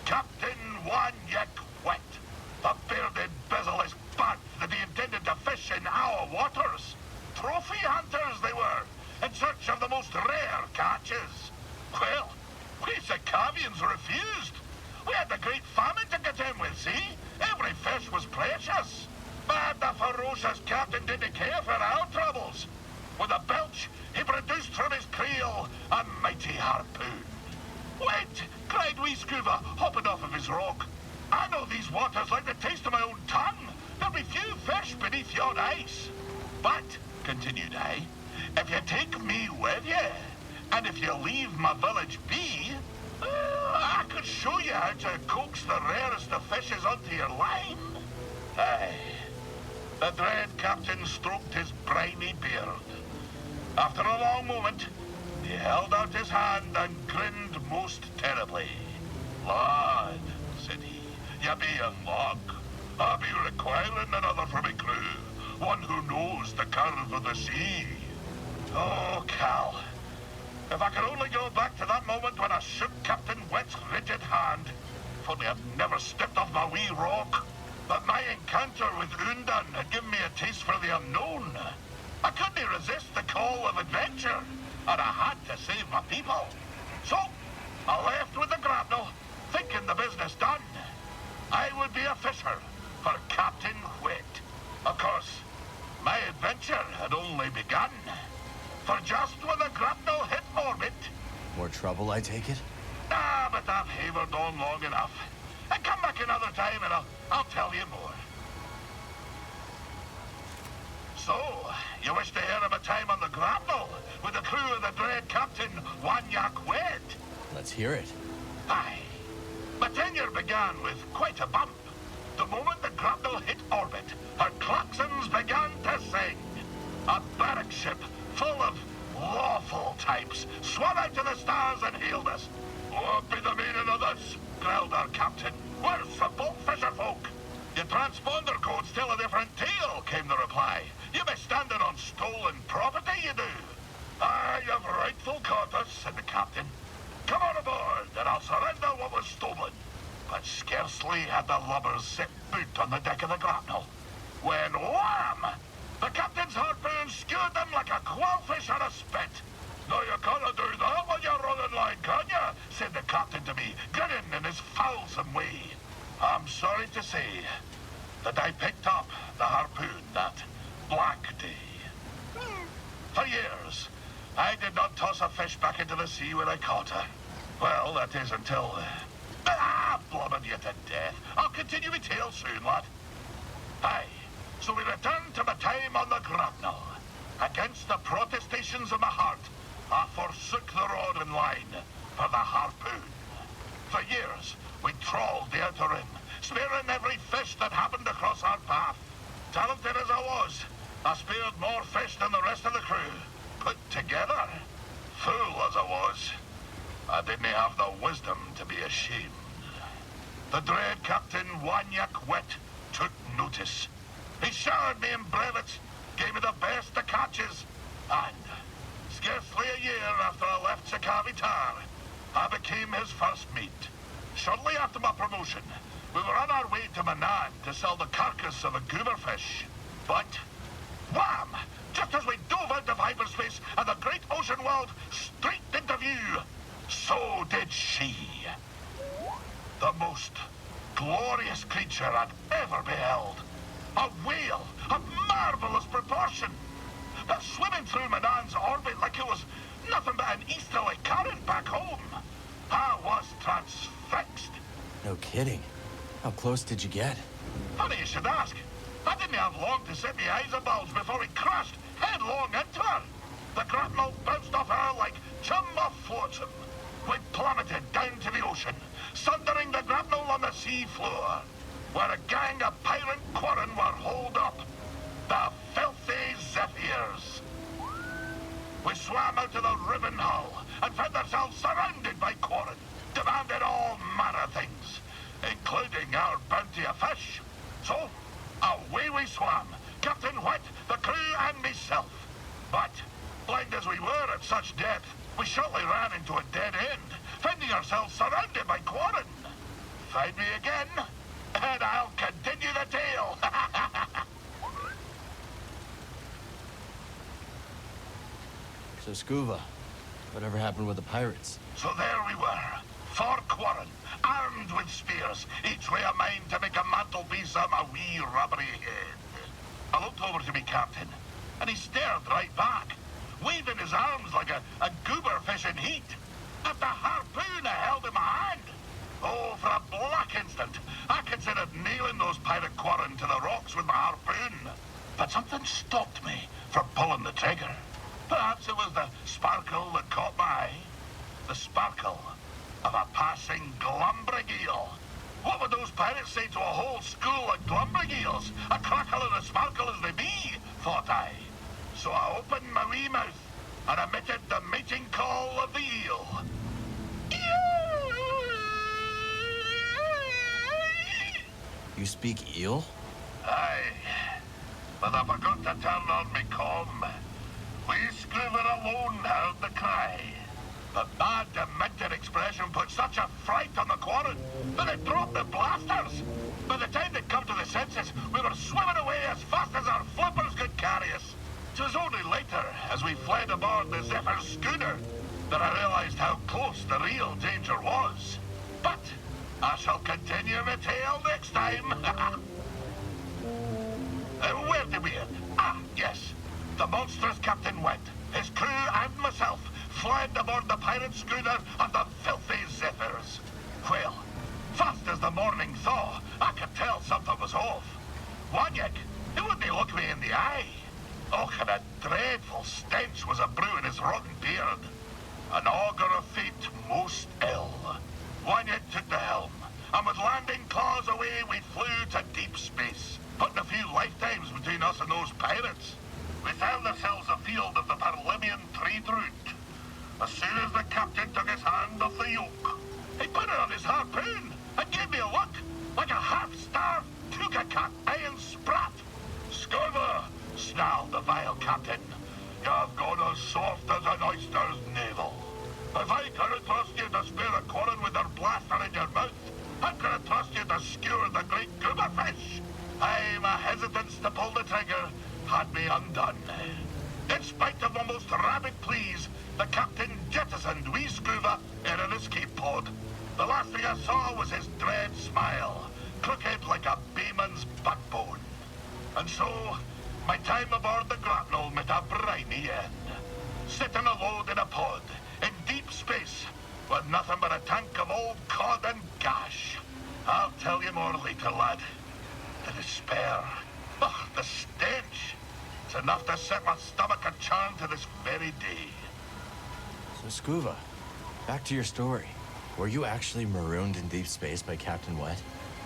Captain Wanyek Wet, the bearded, bezel-less bug that he intended to fish in our waters. Trophy hunters they were, in search of the most rare catches. Well, we Sakavians refused. We had the great famine to contend with, see? Every fish was precious. But the ferocious captain didn't care for our troubles. With a belch, he produced from his creel a mighty harpoon. Wait, cried wee Scuba, hopping off of his rock. I know these These waters like the taste of my own tongue. There'll be few fish beneath yon ice. But, continued I, if you take me with you, and if you leave my village be, I could show you how to coax the rarest of fishes onto your line. Aye. The dread captain stroked his briny beard. After a long moment, he held out his hand and grinned most terribly. Lad, said he, you be young luck. I'll be requiring another for my crew, one who knows the curve of the sea. Oh, Cal. If I could only go back to that moment when I shook Captain Wet's rigid hand. If only I'd never stepped off my wee rock. But my encounter with Undan had given me a taste for the unknown. I couldn't resist the call of adventure, and I had to save my people. So, I left with the grapnel, thinking the business done. I would be a fisher for Captain Whit. Of course, my adventure had only begun. For just when the grapnel hit orbit... More trouble, I take it? Ah, but I've havered on long enough. And come back another time and I'll tell you more. So, you wish to hear of a time on the grapnel with the crew of the dread Captain Wanyak Wed? Let's hear it. Aye. My tenure began with quite a bump. The moment the grapnel hit orbit, her claxons began to sing. A barrack ship full of lawful types swam out to the stars and hailed us. What be the meaning of this? Growled our captain. We're simple fisher folk. Your transponder codes tell a different tale, came the reply. You be standing on stolen property, you do. Ah, you've rightful caught us, said the captain. Come on aboard, and I'll surrender what was stolen. But scarcely had the lubbers set boot on the deck of the grapnel, when wham! The captain's harpoon skewered them like a quailfish on a spit. No, you can't do that when you're running line, can you? Said the captain to me, grinning in his foulsome way. I'm sorry to say that I picked up the harpoon that black day. For years, I did not toss a fish back into the sea when I caught her. Well, that is until... blubbered you to death. I'll continue my tale soon, lad. Aye, so we returned to my time on the grapnel. Against the protestations of my heart, I forsook the rod and line for the harpoon. For years, we trawled the outer rim, spearing every fish that happened across our path. Talented as I was, I speared more fish than the rest of the crew. Put together, fool as I was, I didn't have the wisdom to be ashamed. The dread Captain Wanyak Wet took notice. He showered me in brevets, gave me the best of catches, and scarcely a year after I left Sakavi Tar, I became his first mate. Shortly after my promotion, we were on our way to Manan to sell the carcass of a gooberfish. But, wham! Just as we dove out of hyperspace and the great ocean world streaked into view, so did she. The most glorious creature I'd ever beheld. A whale of marvelous proportion. Swimming through Manan's orbit like it was nothing but an easterly current back home. I was transfixed. No kidding. How close did you get? Funny you should ask. I didn't have long to set my eyes abulge before we crashed headlong into her. The grapnel bounced off her like chum off flotsam. We plummeted down to the ocean, sundering the grapnel on the sea floor, where a gang of pirate quarren were holed up. The filthy Zephyrs. We swam out of the ribbon hull and found ourselves surrounded by quarren, demanding all manner of things, including our bounty of fish. So, away we swam, Captain White, the crew, and myself. But, blind as we were at such depth, we shortly ran into a dead end, finding ourselves surrounded by quarren. Find me again, and I'll continue the tale. So, Scuba, whatever happened with the pirates? So there we were, 4 quarren, armed with spears, each with a mind to make a mantelpiece of my wee rubbery head. I looked over to me captain, and he stared right back, waving his arms like a gooberfish in heat, at the harpoon I held in my hand. Oh, for a black instant, I considered nailing those pirate quarren to the rocks with my harpoon. But something stopped me from pulling the trigger. Perhaps it was the sparkle that caught my eye. The sparkle of a passing Glumbrigeel. What would those pirates say to a whole school of Glumbrigeels? A crackle and a sparkle as they be, thought I. So I opened my wee mouth and emitted the mating call of the eel. You speak eel? Aye, but I forgot to turn on me comm. We Scuba alone heard the cry. But my demented expression put such a fright on the quarren that it dropped the blasters. By the time they'd come to the senses, we were swimming away as fast as our flippers could carry us. It was only later, as we fled aboard the Zephyr's schooner, that I realized how close the real danger was. But I shall continue the tale next time. Where did we end? Ah, yes. The monstrous Captain Wet, his crew and myself fled aboard the pirate schooner and the filthy Zephyrs. Well, fast as the morning thaw, I could tell something was off. Wanyek, he wouldn't look me in the eye. Oh, and a dreadful stench was a-brewing his rotten beard. An augur of fate most ill. Wanyek took the helm, and with landing claws away we flew to deep space, putting a few lifetimes between us and those pirates. We found ourselves afield of the Parlimean trade route. As soon as the captain took his hand off the yoke, he put it on his harpoon and gave me a look, like a half-starved puka-cat iron sprat. Scuba, snarled the vile captain. You've gone as soft as an oyster's navel. If I couldn't trust you to spear a quarren with your blaster in your mouth, how could I trust you to skewer the great goober fish? Aye, my hesitance to pull the trigger had me undone. In spite of my most rabid pleas, the captain jettisoned wee Scuba in an escape pod. The last thing I saw was his dread smile, crooked like a bayman's backbone. And so, my time aboard the grapnel met a briny end. Sitting alone in a pod, in deep space, with nothing but a tank of old cod and gash. I'll tell you more later, lad. The despair, the stench. It's enough to set my stomach a churn to this very day. So, Scuba, back to your story. Were you actually marooned in deep space by Captain Wet?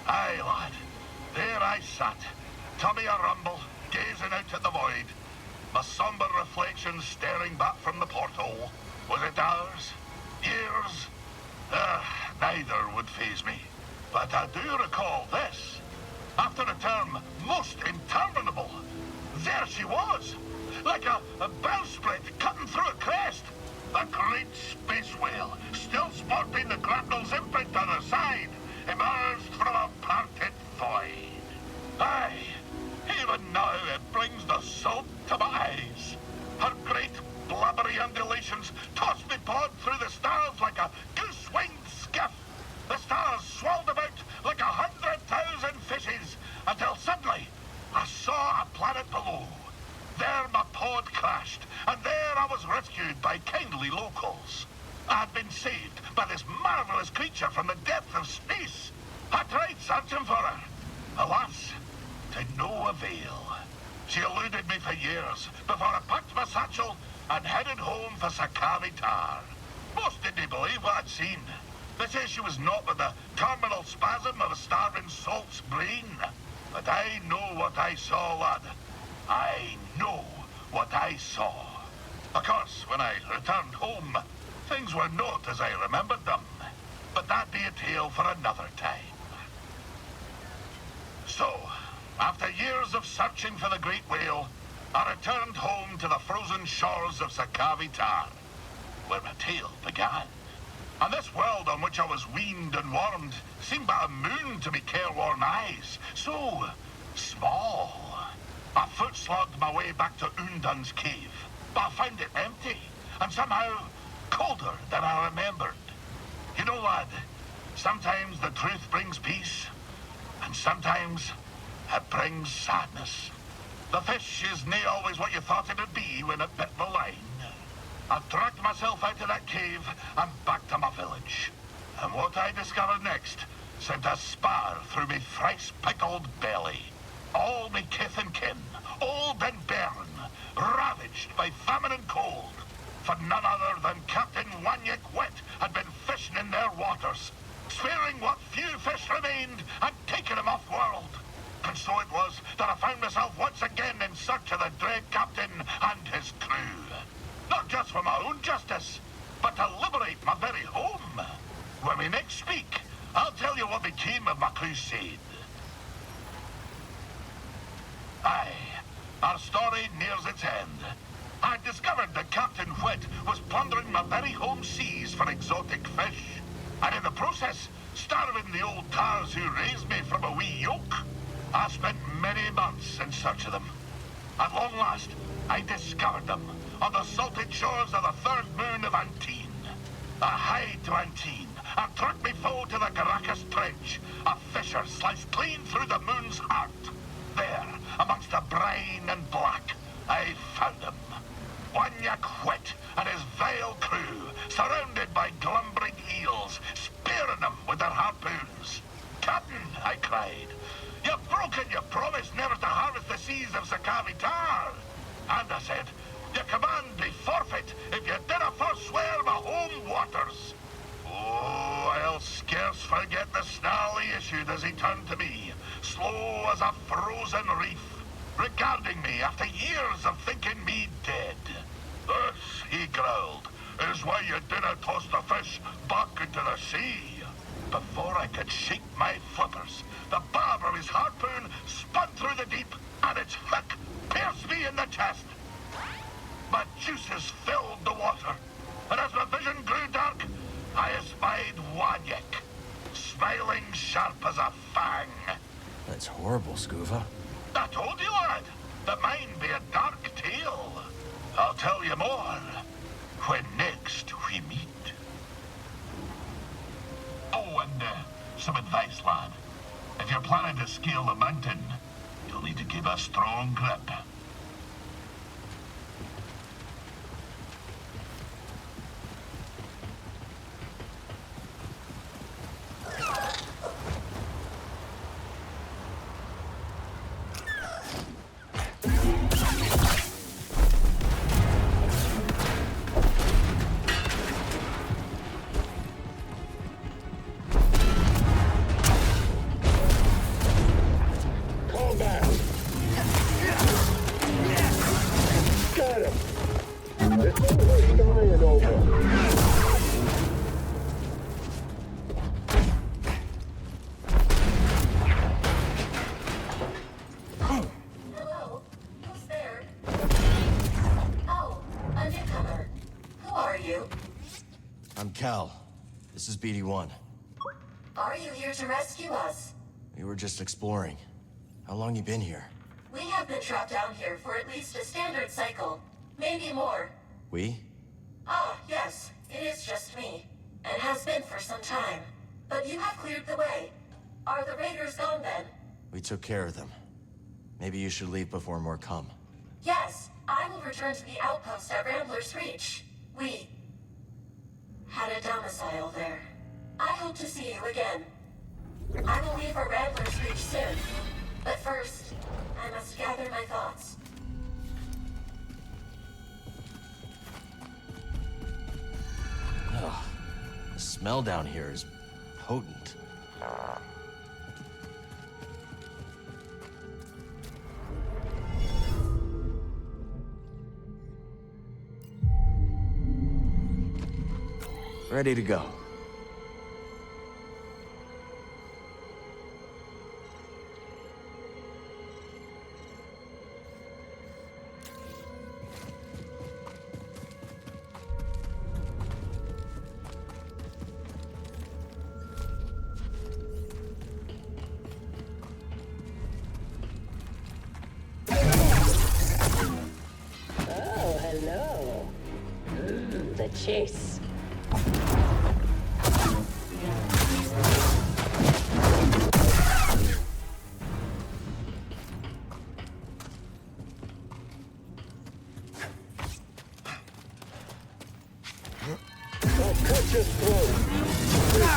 Aye, lad. There I sat, tummy a-rumble, gazing out at the void. My somber reflection staring back from the porthole. Was it hours? Years? Neither would faze me. But I do recall this. After a term most interminable, there she was, like a bowsprit cutting through a crest. The great space whale, still sporting the grapnel's imprint on her side, emerged from a parted void. Aye, even now it brings the salt to my eyes. Her great blubbery undulations tossed me pod through the stars like a goose-winged skiff. The stars swirled about like 100,000 fishes, until suddenly I saw a planet below. There my pod crashed, and there I was rescued by kindly locals. I had been saved by this marvelous creature from the depth of space. I tried searching for her. Alas, to no avail. She eluded me for years before I packed my satchel and headed home for Sakavi Tar. Most didn't believe what I'd seen. They say she was not but the terminal spasm of a starving salt's brain. But I know what I saw, lad. I know what I saw. Of course, when I returned home, things were not as I remembered them. But that be a tale for another time. So, after years of searching for the great whale, I returned home to the frozen shores of Sakavi Tar, where my tale began. And this world on which I was weaned and warmed seemed but a moon to me careworn eyes. So small. I foot-slogged my way back to Undun's cave, but I found it empty, and somehow colder than I remembered. You know, lad, sometimes the truth brings peace, and sometimes it brings sadness. The fish is nae always what you thought it would be when it bit the line. I dragged myself out of that cave and back to my village. And what I discovered next sent a spar through me thrice-pickled belly. All me kith and kin, old and bairn, ravaged by famine and cold. For none other than Captain Wanyek Wet had been fishing in their waters, sparing what few fish remained and taking them off-world. And so it was that I found myself once again in search of the dread captain and his crew. Not just for my own justice, but to liberate my very home. When we next speak, I'll tell you what became of my crusade. Aye, our story nears its end. I discovered that Captain Whet was plundering my very home seas for exotic fish, and in the process, starving the old tars who raised me from a wee yoke. I spent many months in search of them. At long last, I discovered them on the salted shores of the third moon of Antine. I hied to Antine and tracked me foe to the Caracas Trench, a fissure sliced clean through the moon's heart. There, amongst the brine and black, I found him. Wanyek Whet and his vile crew, surrounded by glumbering eels, spearing them with their harpoons. "Captain," I cried, "you've broken your promise never to harvest the seas of Sakavi Tar." And I said, "Your command be forfeit if you dinna forswear my home waters." Oh, I'll scarce forget the snarl he issued as he turned to me, slow as a frozen reef, regarding me after years of thinking me dead. "This," he growled, "is why you dinna toss the fish back into the sea." Before I could shake my flippers, the barb of his harpoon spun through the deep, and its hook pierced me in the chest. My juices filled the water, and as my vision grew dark, I espied Wanyek, smiling sharp as a fang. That's horrible, Scuva. I told you, lad, that mine be a dark tale. I'll tell you more when next we meet. Oh, and some advice, lad. If you're planning to scale the mountain, you'll need to keep a strong grip. Cal, this is BD-1. Are you here to rescue us? We were just exploring. How long you been here? We have been trapped down here for at least a standard cycle. Maybe more. We? Ah, yes. It is just me. And has been for some time. But you have cleared the way. Are the raiders gone then? We took care of them. Maybe you should leave before more come. Yes. I will return to the outpost at Rambler's Reach. We had a domicile there. I hope to see you again. I will leave for Rambler's Reach soon. But first, I must gather my thoughts. Ugh. The smell down here is potent. Ready to go. Oh, hello. The chase. I'll cut your throat.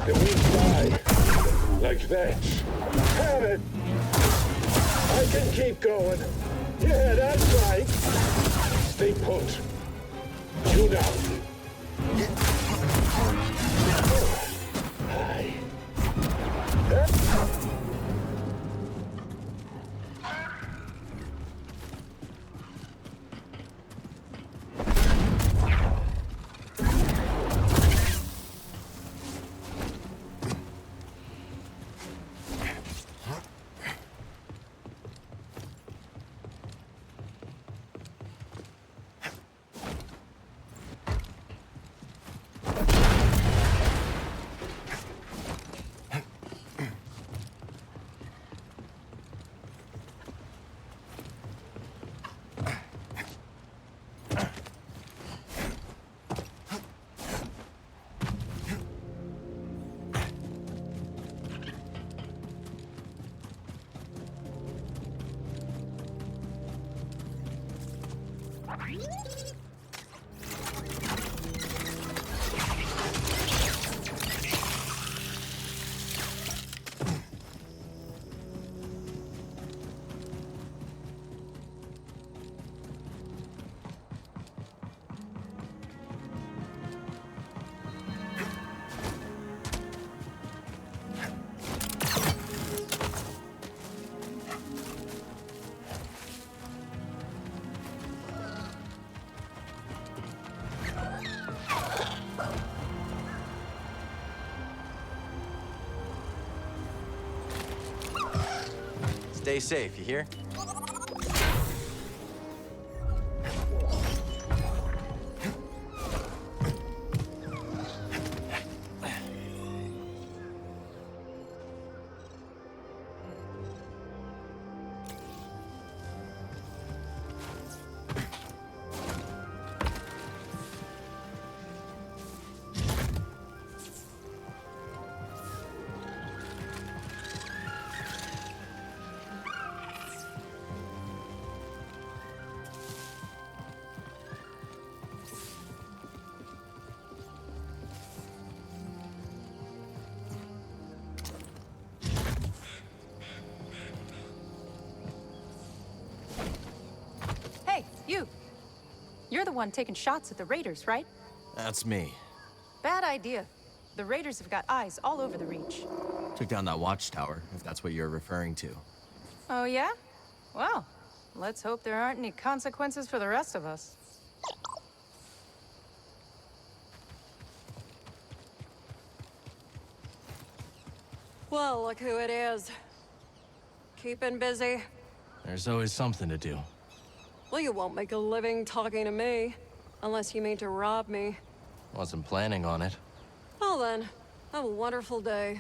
Then we fly. Like that. Have it! I can keep going. Yeah, that's right. Stay put. You know. Hi. Stay safe, you hear? You're the one taking shots at the Raiders, right? That's me. Bad idea. The Raiders have got eyes all over the Reach. Took down that watchtower, if that's what you're referring to. Oh, yeah? Well, let's hope there aren't any consequences for the rest of us. Well, look who it is. Keeping busy? There's always something to do. Well, you won't make a living talking to me. Unless you mean to rob me. Wasn't planning on it. Well then, have a wonderful day.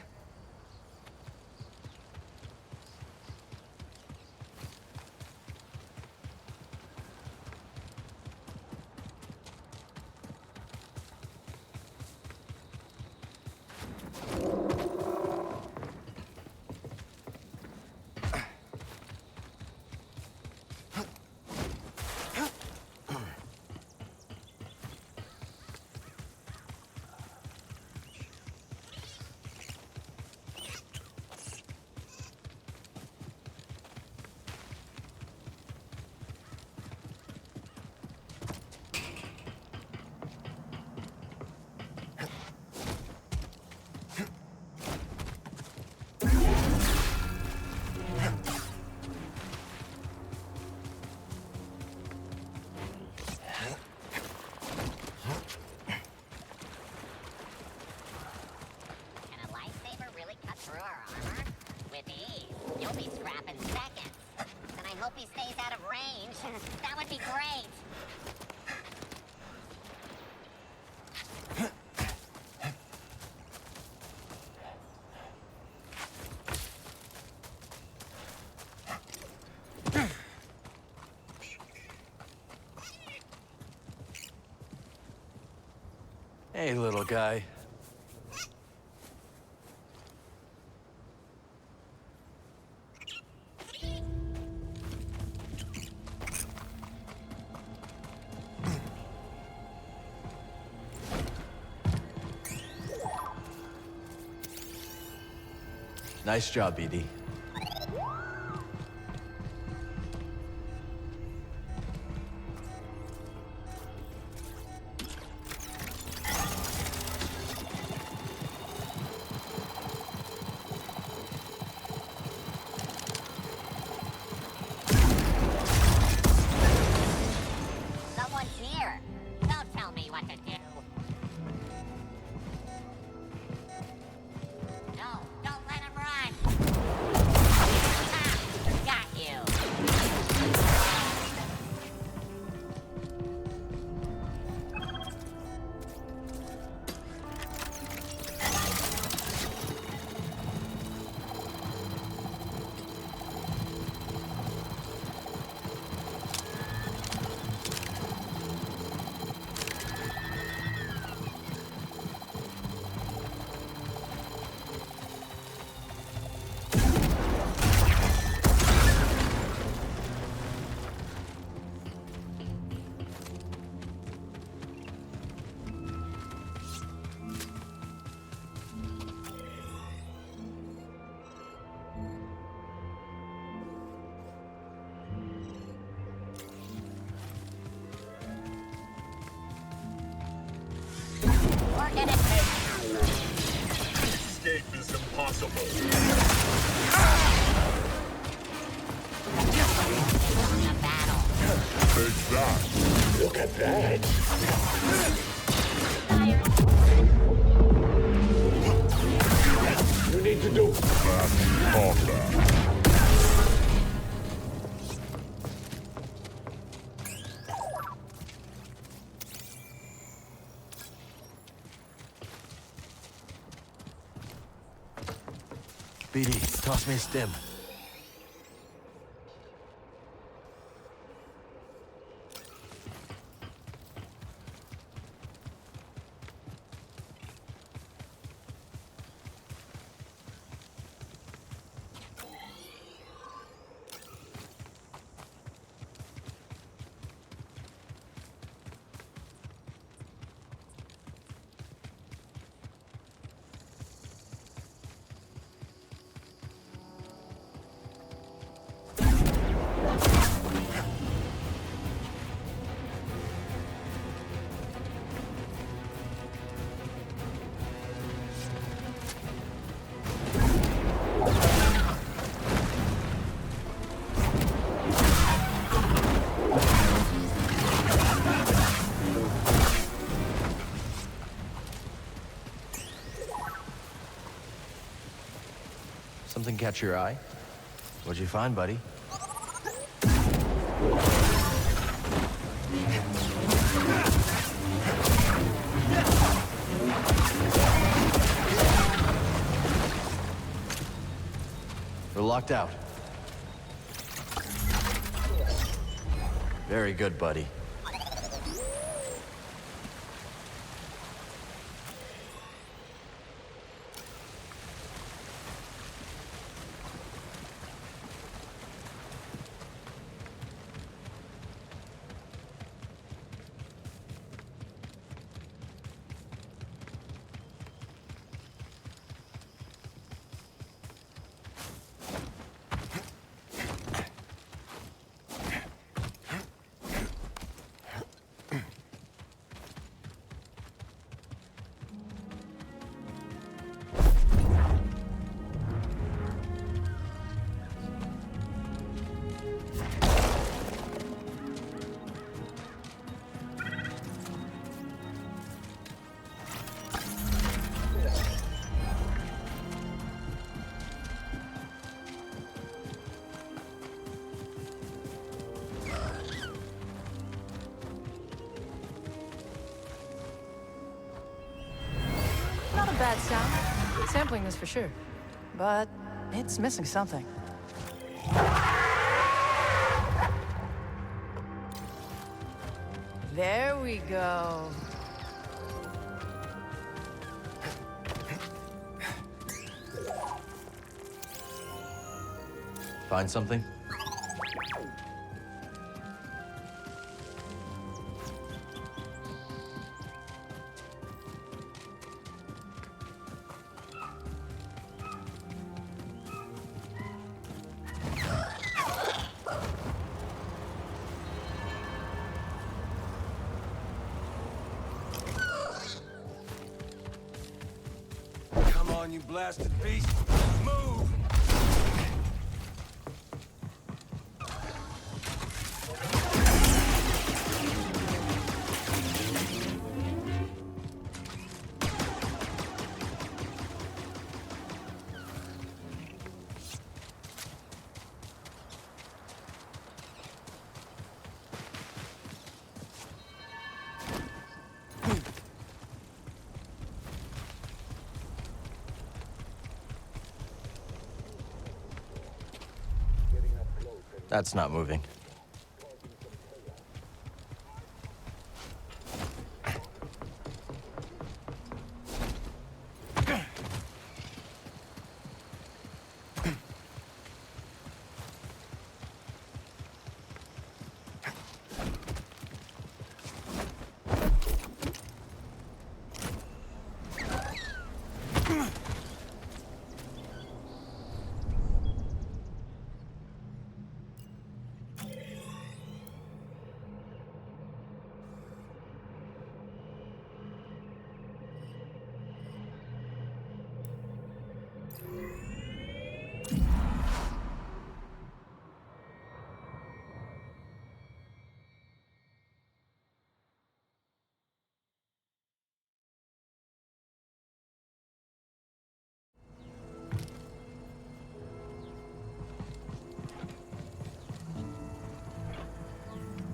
That would be great. Hey, little guy. Nice job, BD. Someone's here. Don't tell me what to do. No, don't let him run. Ha! Got you. Working it. Escape is impossible. Take that. Look at that. You need to do that harder. BD, toss me a stim. Something catch your eye? What'd you find, buddy? We're locked out. Very good, buddy. Not a bad sound. Sampling this for sure. But it's missing something. There we go. Find something? on, you blasted beast. Move! That's not moving.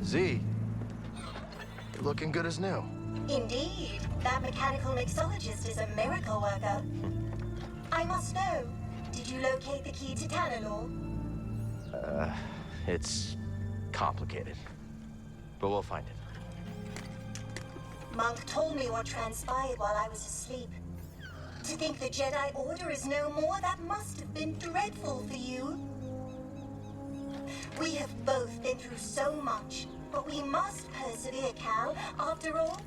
Z, you're looking good as new. Indeed, that mechanical mixologist is a miracle worker. I must know, did you locate the key to Tanalorr? It's complicated, but we'll find it. Monk told me what transpired while I was asleep. To think the Jedi Order is no more, that must have been dreadful for you. We have both been through so much, but we must persevere, Cal. After all,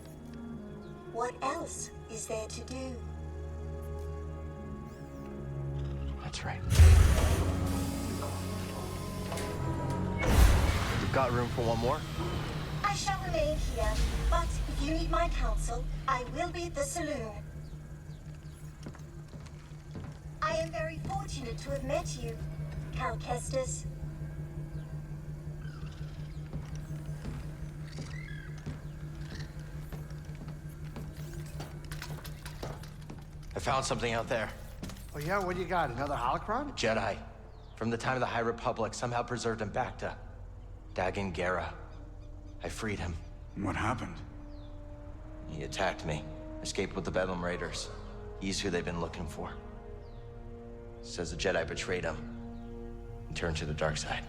what else is there to do? That's right. You've got room for one more? I shall remain here, but if you need my counsel, I will be at the saloon. I am very fortunate to have met you, Cal Kestis. I found something out there. Oh yeah, what do you got? Another holocron? Jedi. From the time of the High Republic, somehow preserved in Bacta. Dagan Gera. I freed him. What happened? He attacked me. Escaped with the Bedlam Raiders. He's who they've been looking for. Says the Jedi betrayed him. And turned to the dark side.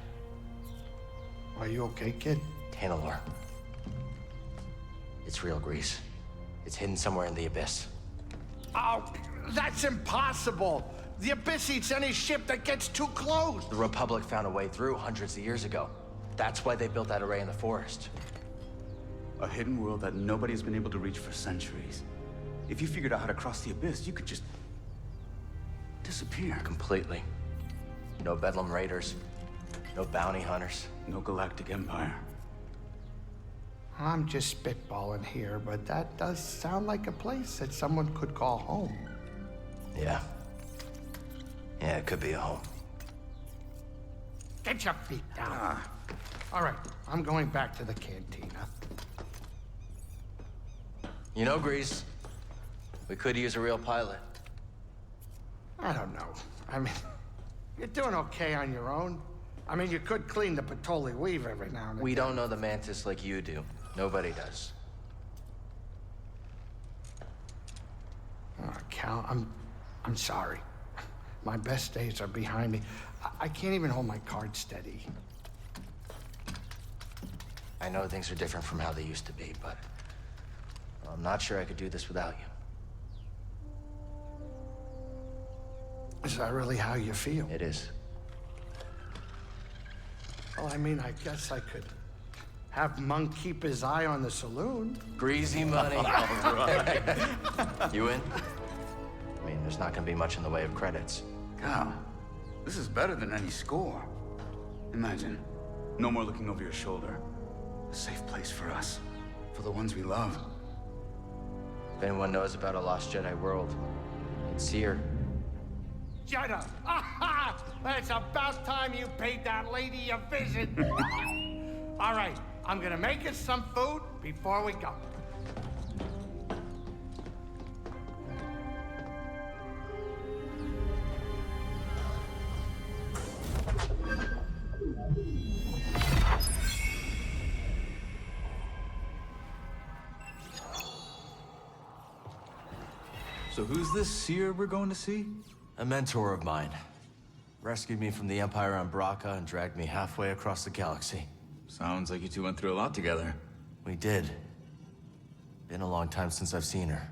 Are you okay, kid? Tanalorr. It's real, Grease. It's hidden somewhere in the Abyss. Oh, that's impossible! The Abyss eats any ship that gets too close! The Republic found a way through hundreds of years ago. That's why they built that array in the forest. A hidden world that nobody's been able to reach for centuries. If you figured out how to cross the Abyss, you could just disappear. Completely. No Bedlam Raiders. No bounty hunters. No Galactic Empire. I'm just spitballing here, but that does sound like a place that someone could call home. Yeah. Yeah, it could be a home. Get your feet down. All right, I'm going back to the cantina. You know, Grease, we could use a real pilot. I don't know. I mean, you're doing okay on your own. I mean, you could clean the Patoli weave every now and then. We don't know the Mantis like you do. Nobody does. Cal, I'm sorry. My best days are behind me. I can't even hold my cards steady. I know things are different from how they used to be, but I'm not sure I could do this without you. Is that really how you feel? It is. Well, I mean, I guess I could have Monk keep his eye on the saloon. Greasy money. All right. You in? I mean, there's not gonna be much in the way of credits. Cal, this is better than any score. Imagine, no more looking over your shoulder. A safe place for us, for the ones we love. If anyone knows about a lost Jedi world, it's here. Jeddah! Aha! It's about time you paid that lady a visit. All right, I'm gonna make us some food before we go. So who's this seer we're going to see? A mentor of mine. Rescued me from the Empire on Bracca and dragged me halfway across the galaxy. Sounds like you two went through a lot together. We did. Been a long time since I've seen her.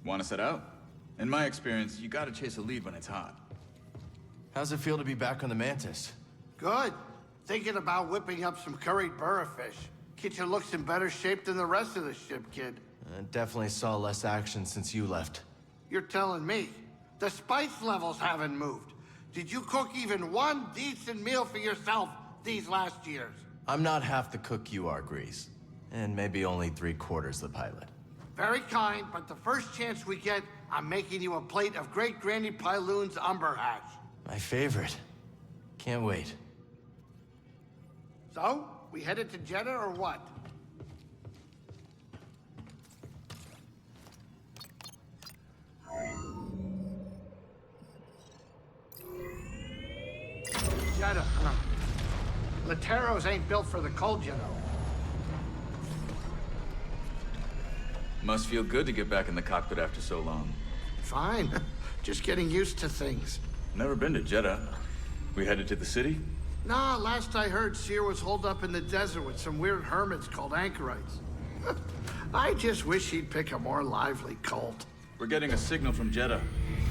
Want to set out? In my experience, you gotta chase a lead when it's hot. How's it feel to be back on the Mantis? Good. Thinking about whipping up some curried burrafish. Kitchen looks in better shape than the rest of the ship, kid. Definitely saw less action since you left. You're telling me. The spice levels haven't moved. Did you cook even one decent meal for yourself these last years? I'm not half the cook you are, Grease. And maybe only 3/4 the pilot. Very kind, but the first chance we get, I'm making you a plate of Great Granny Pyloon's umber hash. My favorite. Can't wait. So, we headed to Jeddah or what? Jeddah. Lateros ain't built for the cold, you know. Must feel good to get back in the cockpit after so long. Fine. Just getting used to things. Never been to Jeddah. We headed to the city? Nah, last I heard, Seer was holed up in the desert with some weird hermits called anchorites. I just wish he'd pick a more lively cult. We're getting a signal from Jeddah.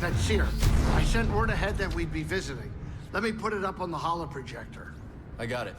That's Seer. I sent word ahead that we'd be visiting. Let me put it up on the holoprojector. I got it.